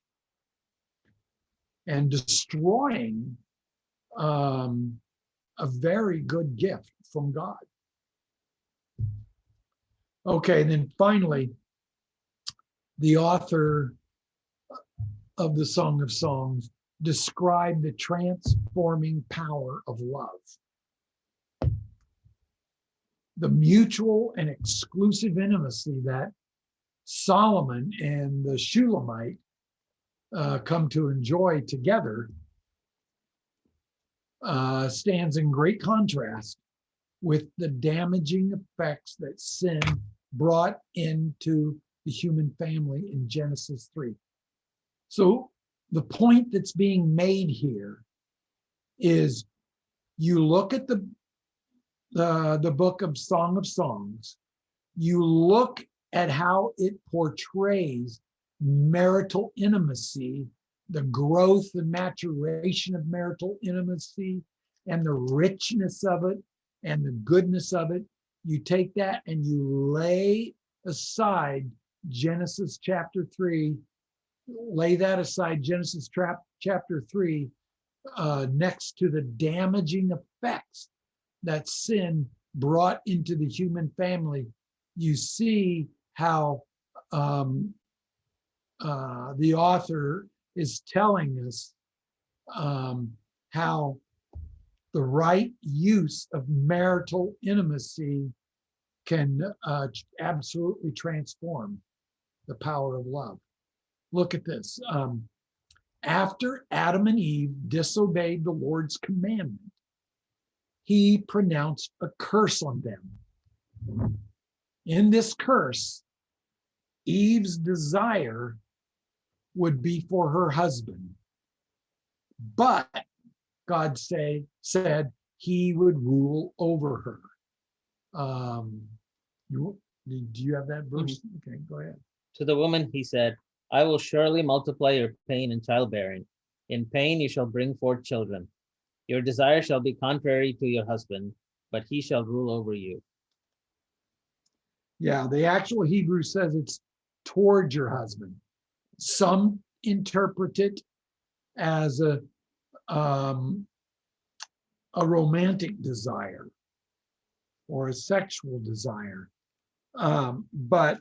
S2: and destroying a very good gift from God. Okay, and then finally, the author of the Song of Songs described the transforming power of love. the mutual and exclusive intimacy that Solomon and the Shulamite come to enjoy together stands in great contrast with the damaging effects that sin brought into the human family in Genesis 3. So the point that's being made here is you look at the book of Song of Songs, you look at how it portrays marital intimacy, the growth and maturation of marital intimacy, and the richness of it and the goodness of it. You take that and you lay aside Genesis chapter 3, lay that aside, Genesis chapter 3, next to the damaging effects that sin brought into the human family. You see how the author is telling us how the right use of marital intimacy can absolutely transform the power of love. Look at this. After Adam and Eve disobeyed the Lord's commandment, he pronounced a curse on them. In this curse, Eve's desire would be for her husband, but God said he would rule over her. Do you have that verse? Okay, go ahead.
S1: To the woman he said, I will surely multiply your pain in childbearing. In pain you shall bring forth children. Your desire shall be contrary to your husband, but he shall rule over you.
S2: Yeah, the actual Hebrew says it's toward your husband. Some interpret it as a romantic desire or a sexual desire. But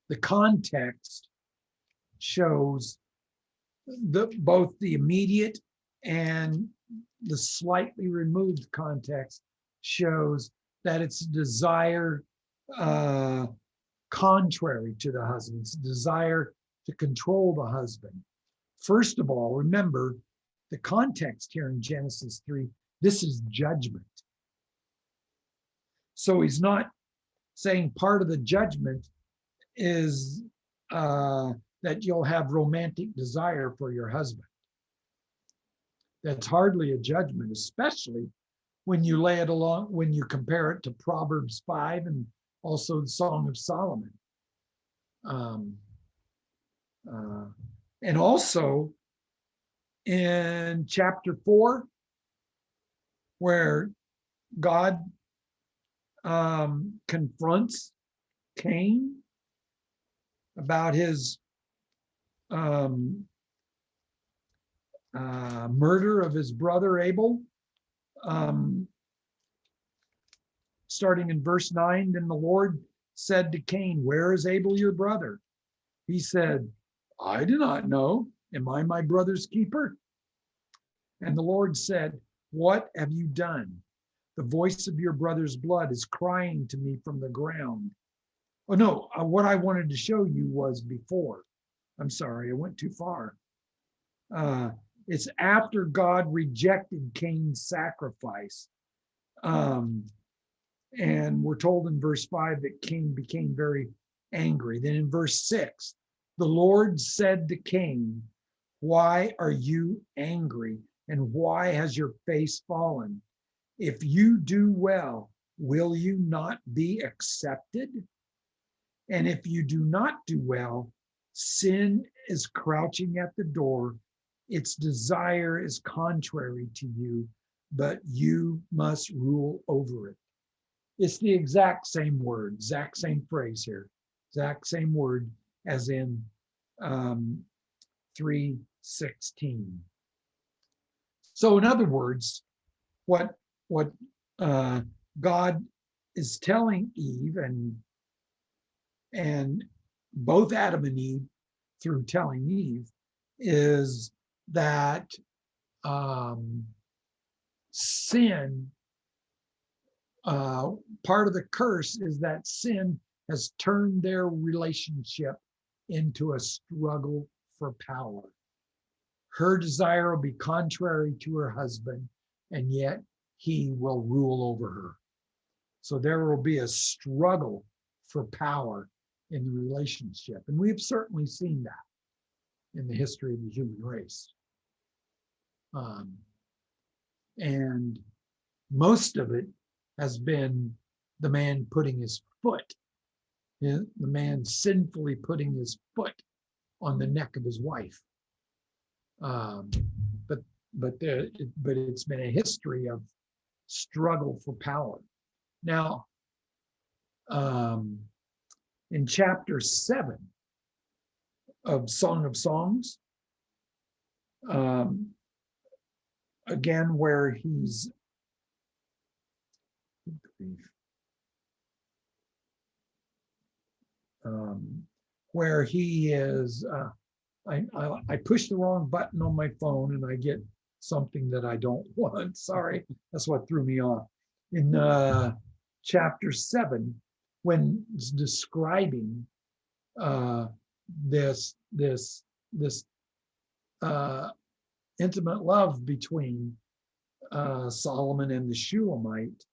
S2: the context shows both the immediate and the slightly removed context shows that it's desire contrary to the husband's desire to control the husband. First of all, remember the context here in Genesis 3, this is judgment. So he's not saying part of the judgment is that you'll have romantic desire for your husband. That's hardly a judgment, especially when you lay it along, when you compare it to Proverbs 5 and also the Song of Solomon. And also in chapter 4, where God confronts Cain about his murder of his brother Abel. Starting in verse 9, then the Lord said to Cain, where is Abel your brother? He said, I do not know. Am I my brother's keeper? And the Lord said, what have you done? The voice of your brother's blood is crying to me from the ground. Oh no, what I wanted to show you was before. I'm sorry, I went too far. It's after God rejected Cain's sacrifice. And we're told in verse 5 that Cain became very angry. Then in verse 6, the Lord said to Cain, why are you angry? And why has your face fallen? If you do well, will you not be accepted? And if you do not do well, sin is crouching at the door. Its desire is contrary to you, but you must rule over it. It's the exact same word, exact same phrase here, exact same word as in 3:16. So in other words, what God is telling Eve and both Adam and Eve through telling Eve is that sin part of the curse is that sin has turned their relationship into a struggle for power. Her desire will be contrary to her husband, and yet he will rule over her. So there will be a struggle for power in the relationship. And we've certainly seen that in the history of the human race. And most of it has been the man putting his foot, the man sinfully putting his foot on the neck of his wife. But it's been a history of struggle for power. Now, in chapter 7 of Song of Songs, again, where he's where he is, I push the wrong button on my phone and I get something that I don't want. Sorry, that's what threw me off. In chapter 7, when it's describing this intimate love between Solomon and the Shulamite,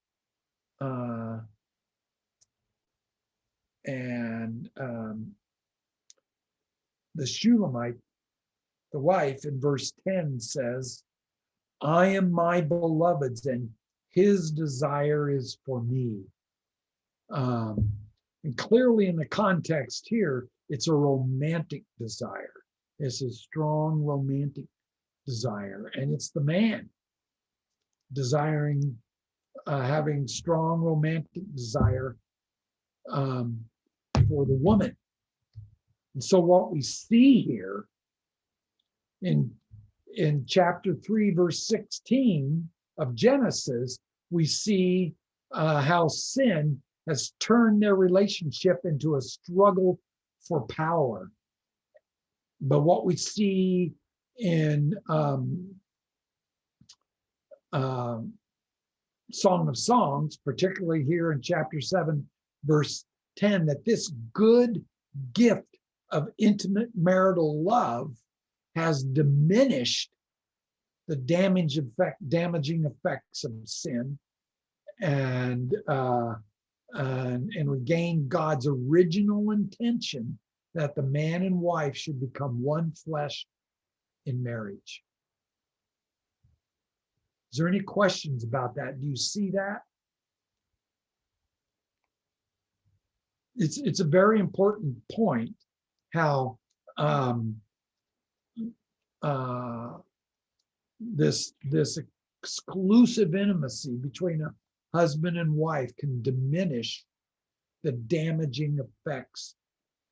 S2: and the Shulamite, the wife, in verse 10 says, I am my beloved's and his desire is for me. And clearly in the context here, it's a romantic desire. It's a strong romantic desire. And it's the man desiring, having strong romantic desire for the woman. And so what we see here in chapter 3, verse 16 of Genesis, we see how sin has turned their relationship into a struggle for power. But what we see in Song of Songs, particularly here in chapter 7, verse 10, that this good gift of intimate marital love has diminished the damaging effects of sin and regain God's original intention that the man and wife should become one flesh in marriage. Is there any questions about that? Do you see that? It's a very important point how this exclusive intimacy between a husband and wife can diminish the damaging effects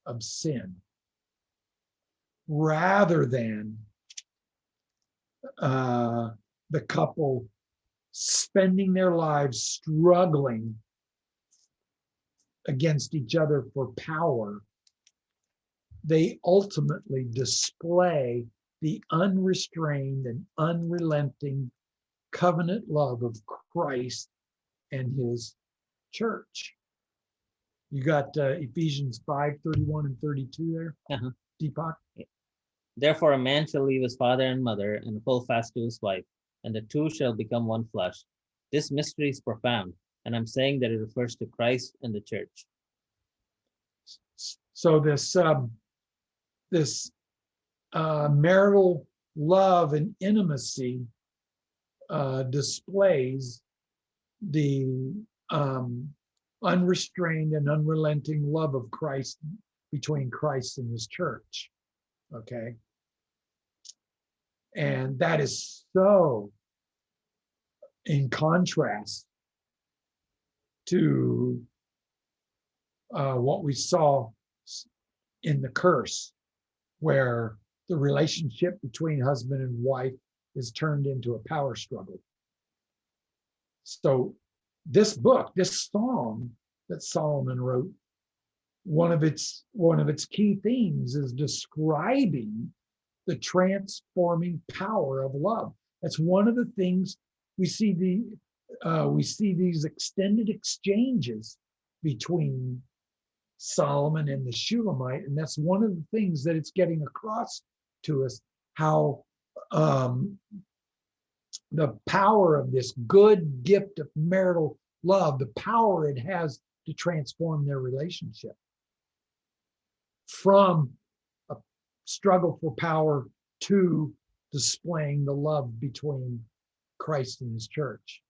S2: of sin, rather than the couple spending their lives struggling against each other for power. They ultimately display the unrestrained and unrelenting covenant love of Christ and his church. You got Ephesians 5:31 and 32 there, Deepak?
S1: Therefore, a man shall leave his father and mother and hold fast to his wife, and the two shall become one flesh. This mystery is profound, and I'm saying that it refers to Christ and the church.
S2: So this marital love and intimacy displays the unrestrained and unrelenting love of Christ between Christ and his church. Okay. And that is so in contrast to what we saw in the curse, where the relationship between husband and wife is turned into a power struggle. So this book, this song that Solomon wrote, one of its key themes is describing the transforming power of love. That's one of the things we see we see these extended exchanges between Solomon and the Shulamite, and that's one of the things that it's getting across to us, how the power of this good gift of marital love, the power it has to transform their relationship from a struggle for power to displaying the love between Christ and his church.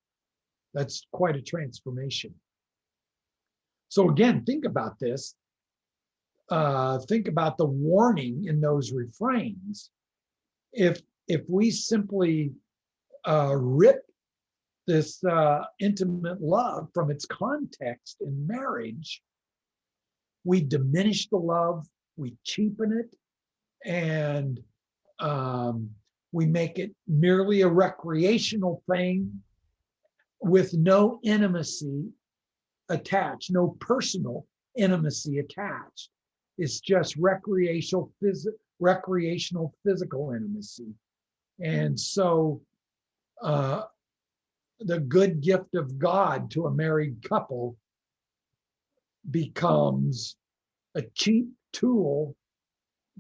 S2: That's quite a transformation. So again, think about this. Think about the warning in those refrains. If we simply rip this intimate love from its context in marriage, we diminish the love, we cheapen it, and we make it merely a recreational thing with no intimacy attached, no personal intimacy attached. It's just recreational physical intimacy. And so the good gift of God to a married couple becomes a cheap tool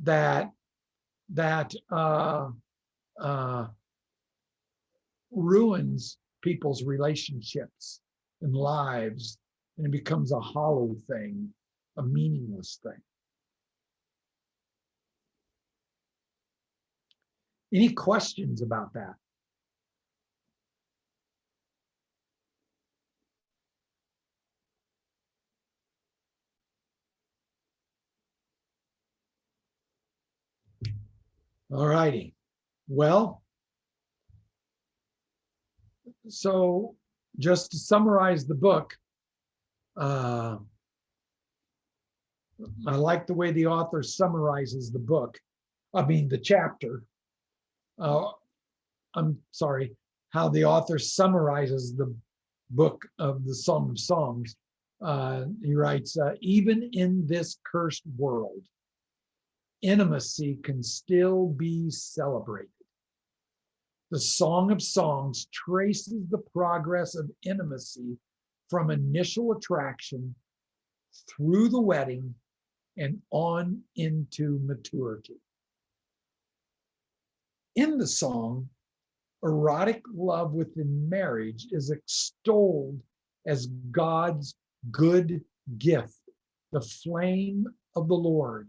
S2: that ruins people's relationships and lives, and it becomes a hollow thing, a meaningless thing. Any questions about that? All righty. Well, so just to summarize the book, I like the way the author summarizes the book. I mean, the chapter. I'm sorry, how the author summarizes the book of the Song of Songs. He writes, even in this cursed world, intimacy can still be celebrated. The Song of Songs traces the progress of intimacy from initial attraction through the wedding and on into maturity. In the song, erotic love within marriage is extolled as God's good gift, the flame of the Lord,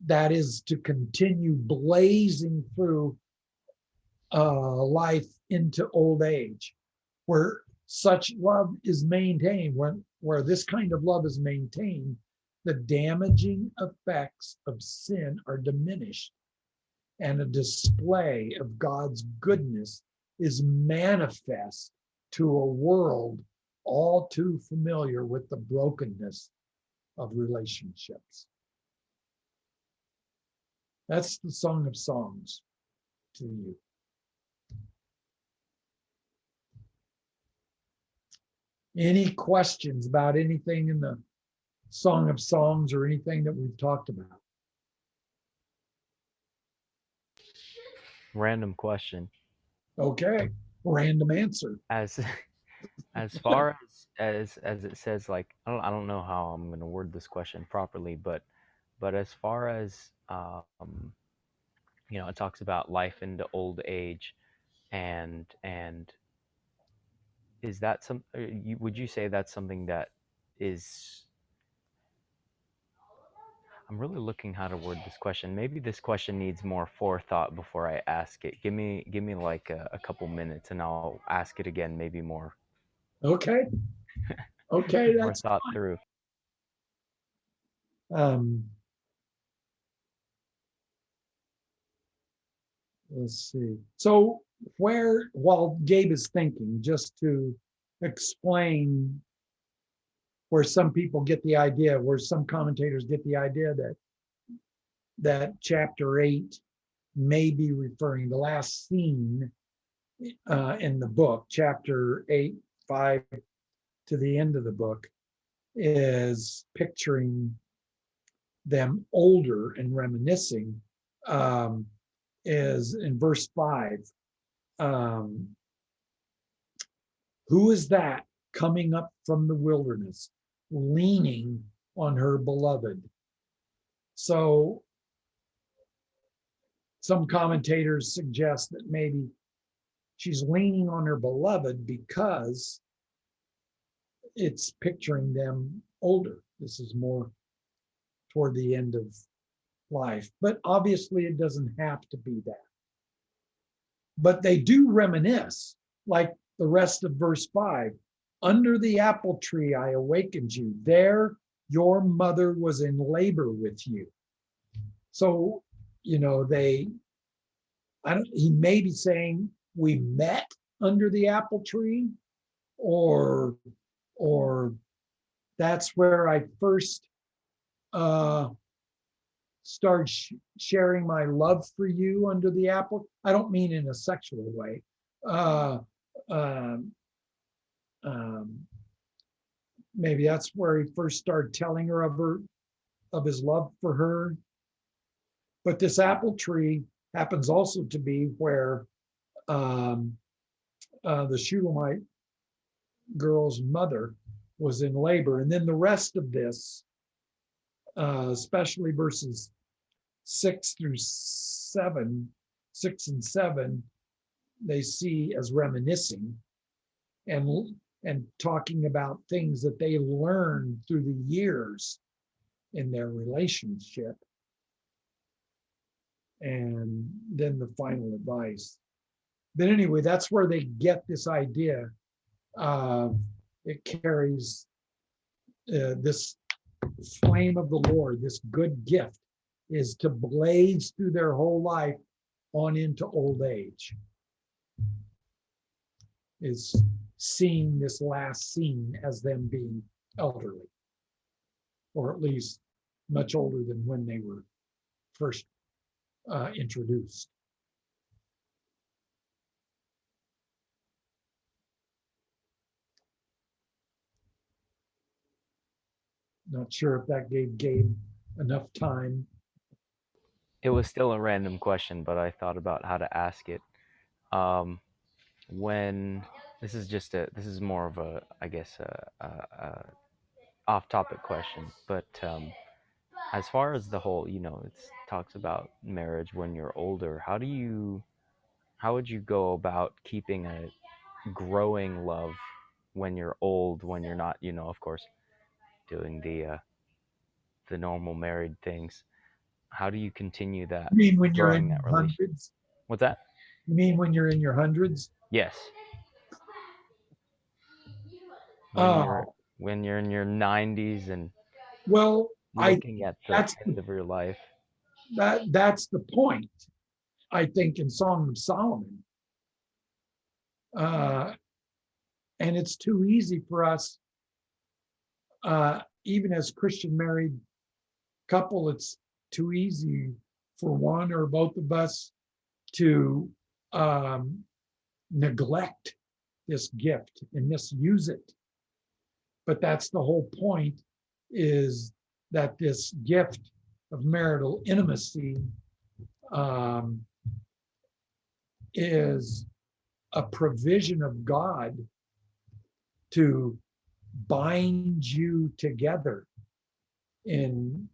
S2: that is to continue blazing through life into old age, where such love is maintained, where this kind of love is maintained, the damaging effects of sin are diminished, and a display of God's goodness is manifest to a world all too familiar with the brokenness of relationships. That's the Song of Songs to you. Any questions about anything in the Song of Songs or anything that we've talked about?
S3: Random question.
S2: Okay, random answer.
S3: As as far as it says, like I don't know how I'm going to word this question properly, but as far as it talks about life into old age, and is that would you say that's something that is, I'm really looking how to word this question. Maybe this question needs more forethought before I ask it. Give me like a couple minutes and I'll ask it again, maybe more
S2: Okay, okay,
S3: more
S2: that's
S3: thought through.
S2: um, let's see. So while Gabe is thinking, just to explain where some people get the idea, where some commentators get the idea that chapter 8 may be referring, the last scene in the book, chapter 8, 5 to the end of the book, is picturing them older and reminiscing, is in verse 5. Who is that coming up from the wilderness, leaning on her beloved? So some commentators suggest that maybe she's leaning on her beloved because it's picturing them older. This is more toward the end of life, but obviously it doesn't have to be that. But they do reminisce, like the rest of verse 5. Under the apple tree I awakened you. There your mother was in labor with you. So, you know, he may be saying we met under the apple tree, or that's where I first started sharing my love for you under the apple. I don't mean in a sexual way. Maybe that's where he first started telling her of his love for her. But this apple tree happens also to be where the Shulamite girl's mother was in labor. And then the rest of this, especially verses 6 and 7, they see as reminiscing and talking about things that they learned through the years in their relationship. And then the final advice. But anyway, that's where they get this idea. It carries this flame of the Lord, this good gift, is to blaze through their whole life on into old age. Is seeing this last scene as them being elderly, or at least much older than when they were first introduced. Not sure if that gave Gabe enough time.
S3: It was still a random question, but I thought about how to ask it. When this is more of a, I guess, a off-topic question, but as far as the whole, it talks about marriage when you're older. How would you go about keeping a growing love when you're old, when you're not, of course, doing the normal married things? How do you continue that,
S2: You mean when you're
S3: growing
S2: in
S3: that
S2: your
S3: relation?
S2: hundreds?
S3: What's that?
S2: You mean when you're in your hundreds?
S3: Yes. When you're
S2: Oh,
S3: when you're in your 90s and
S2: well, I
S3: looking at the
S2: that's
S3: end of your life.
S2: that's the point. I think in Song of Solomon, uh, and it's too easy for us, even as Christian married couple. It's too easy for one or both of us to neglect this gift and misuse it. But that's the whole point, is that this gift of marital intimacy is a provision of God to bind you together in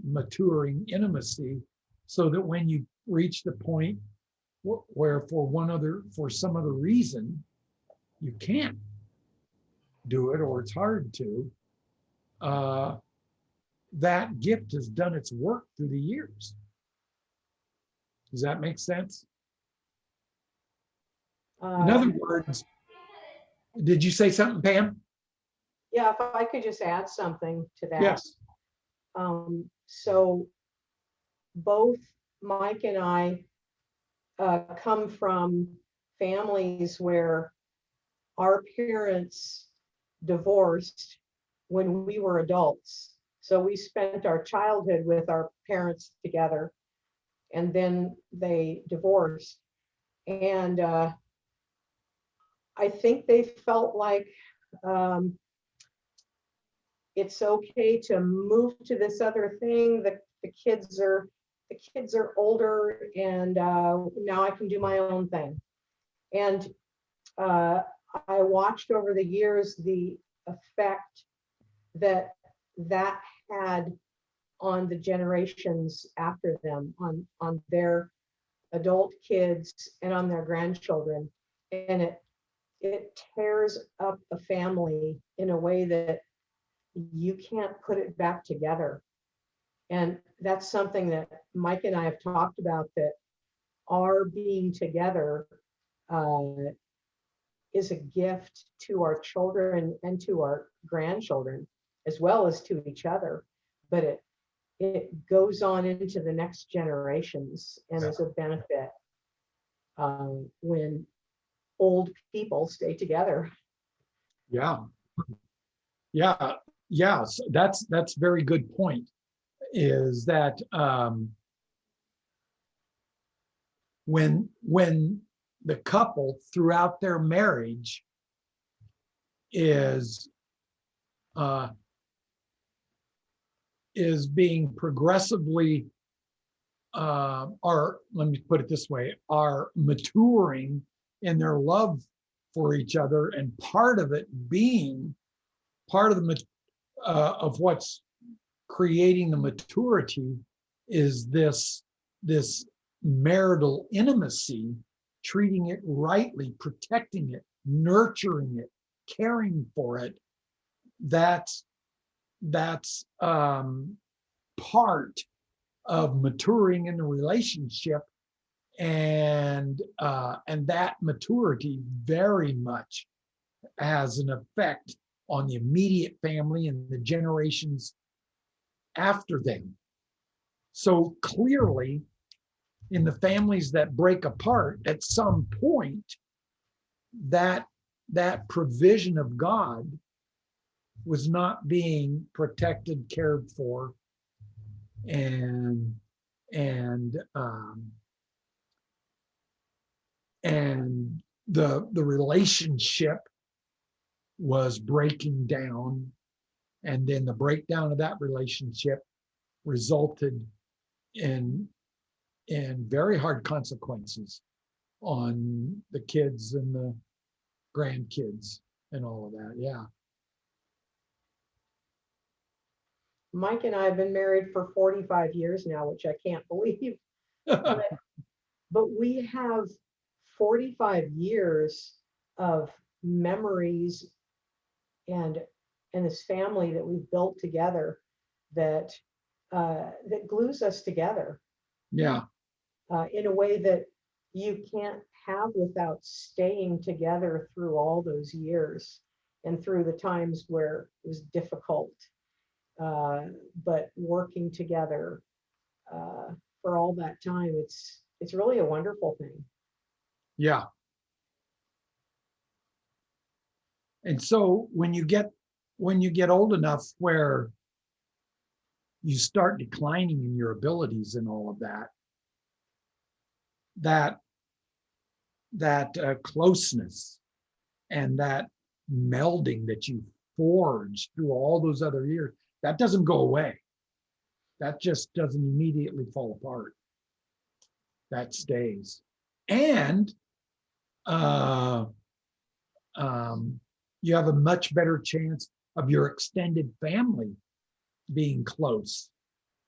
S2: maturing intimacy, so that when you reach the point where for some other reason you can't do it, or it's hard to, that gift has done its work through the years. Does that make sense? In other words, did you say something, Pam?
S4: Yeah, if I could just add something to that.
S2: Yes.
S4: So both Mike and I come from families where our parents divorced when we were adults. So we spent our childhood with our parents together, and then they divorced. And I think they felt like it's okay to move to this other thing. The kids are older, and now I can do my own thing. And I watched over the years the effect that that had on the generations after them, on their adult kids and on their grandchildren. And it tears up a family in a way that you can't put it back together. And that's something that Mike and I have talked about, that our being together uh, is a gift to our children and to our grandchildren, as well as to each other. But it goes on into the next generations and is a benefit when old people stay together.
S2: Yeah. Yeah. Yeah. So that's very good point. Is that when the couple throughout their marriage is uh, is being progressively are, let me put it this way, are maturing in their love for each other, and part of it being part of the of what's creating the maturity is this marital intimacy, treating it rightly, protecting it, nurturing it, caring for it. That's part of maturing in the relationship, and that maturity very much has an effect on the immediate family and the generations after them. So clearly, in the families that break apart, at some point, that that provision of God was not being protected, cared for, and and um, and the relationship was breaking down, and then the breakdown of that relationship resulted in very hard consequences on the kids and the grandkids and all of that. Yeah.
S4: Mike and I have been married for 45 years now, which I can't believe. But, but we have 45 years of memories and this family that we've built together that that glues us together
S2: Yeah.
S4: in a way that you can't have without staying together through all those years and through the times where it was difficult, uh, but working together uh, for all that time, it's really a wonderful thing.
S2: Yeah. And so when you get old enough where you start declining in your abilities and all of that, that closeness and that melding that you forged through all those other years, that doesn't go away. That just doesn't immediately fall apart. That stays. And uh, um, you have a much better chance of your extended family being close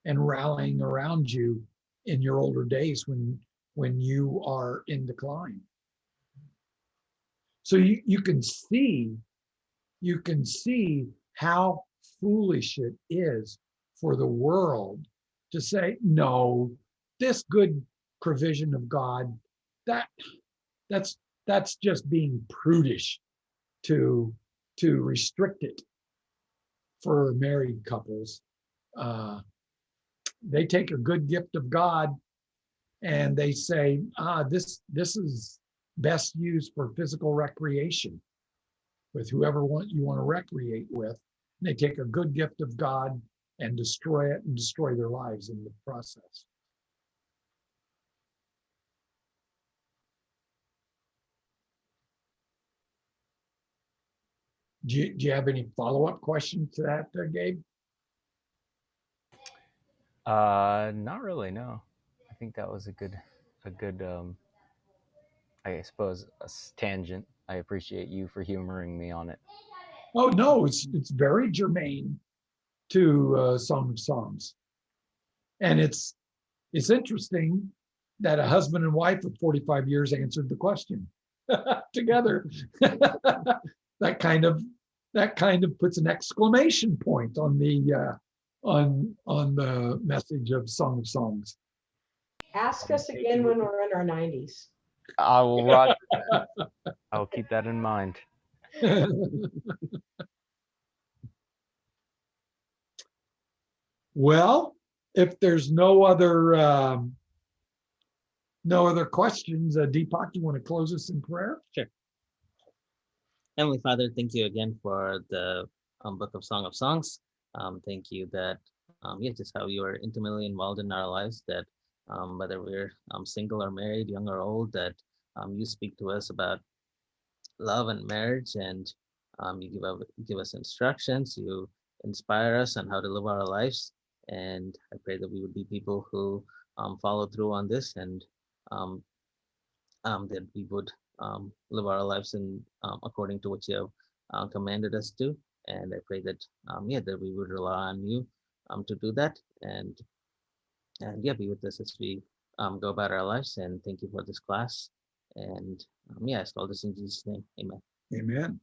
S2: and rallying around you in your older days when you are in decline. So you can see how foolish it is for the world to say, no, this good provision of God, that that's that's just being prudish to restrict it for married couples. They take a good gift of God and they say, this is best used for physical recreation with whoever you want to recreate with. And they take a good gift of God and destroy it and destroy their lives in the process. Do you have any follow-up questions to that, Gabe?
S3: Not really. No, I think that was a good, I suppose, a tangent. I appreciate you for humoring me on it.
S2: Oh no, it's very germane to Song of Songs, and it's interesting that a husband and wife of 45 years answered the question together. that kind of puts an exclamation point on the message of Song of Songs.
S4: Ask us again when we're in our 90s.
S3: I will roger that. I will keep that in mind.
S2: Well, if there's no other questions, Deepak, you want to close us in prayer?
S1: Sure. Heavenly Father, thank you again for the book of Song of Songs. Thank you that, yeah, just how you are intimately involved in our lives, that whether we're single or married, young or old, that you speak to us about love and marriage, and you give us instructions, you inspire us on how to live our lives. And I pray that we would be people who follow through on this, and um, that we would live our lives in according to what you have commanded us to. And I pray that yeah, that we would rely on you to do that, and yeah, be with us as we go about our lives. And thank you for this class. And yeah, I ask all this in Jesus' name. Amen.
S2: Amen.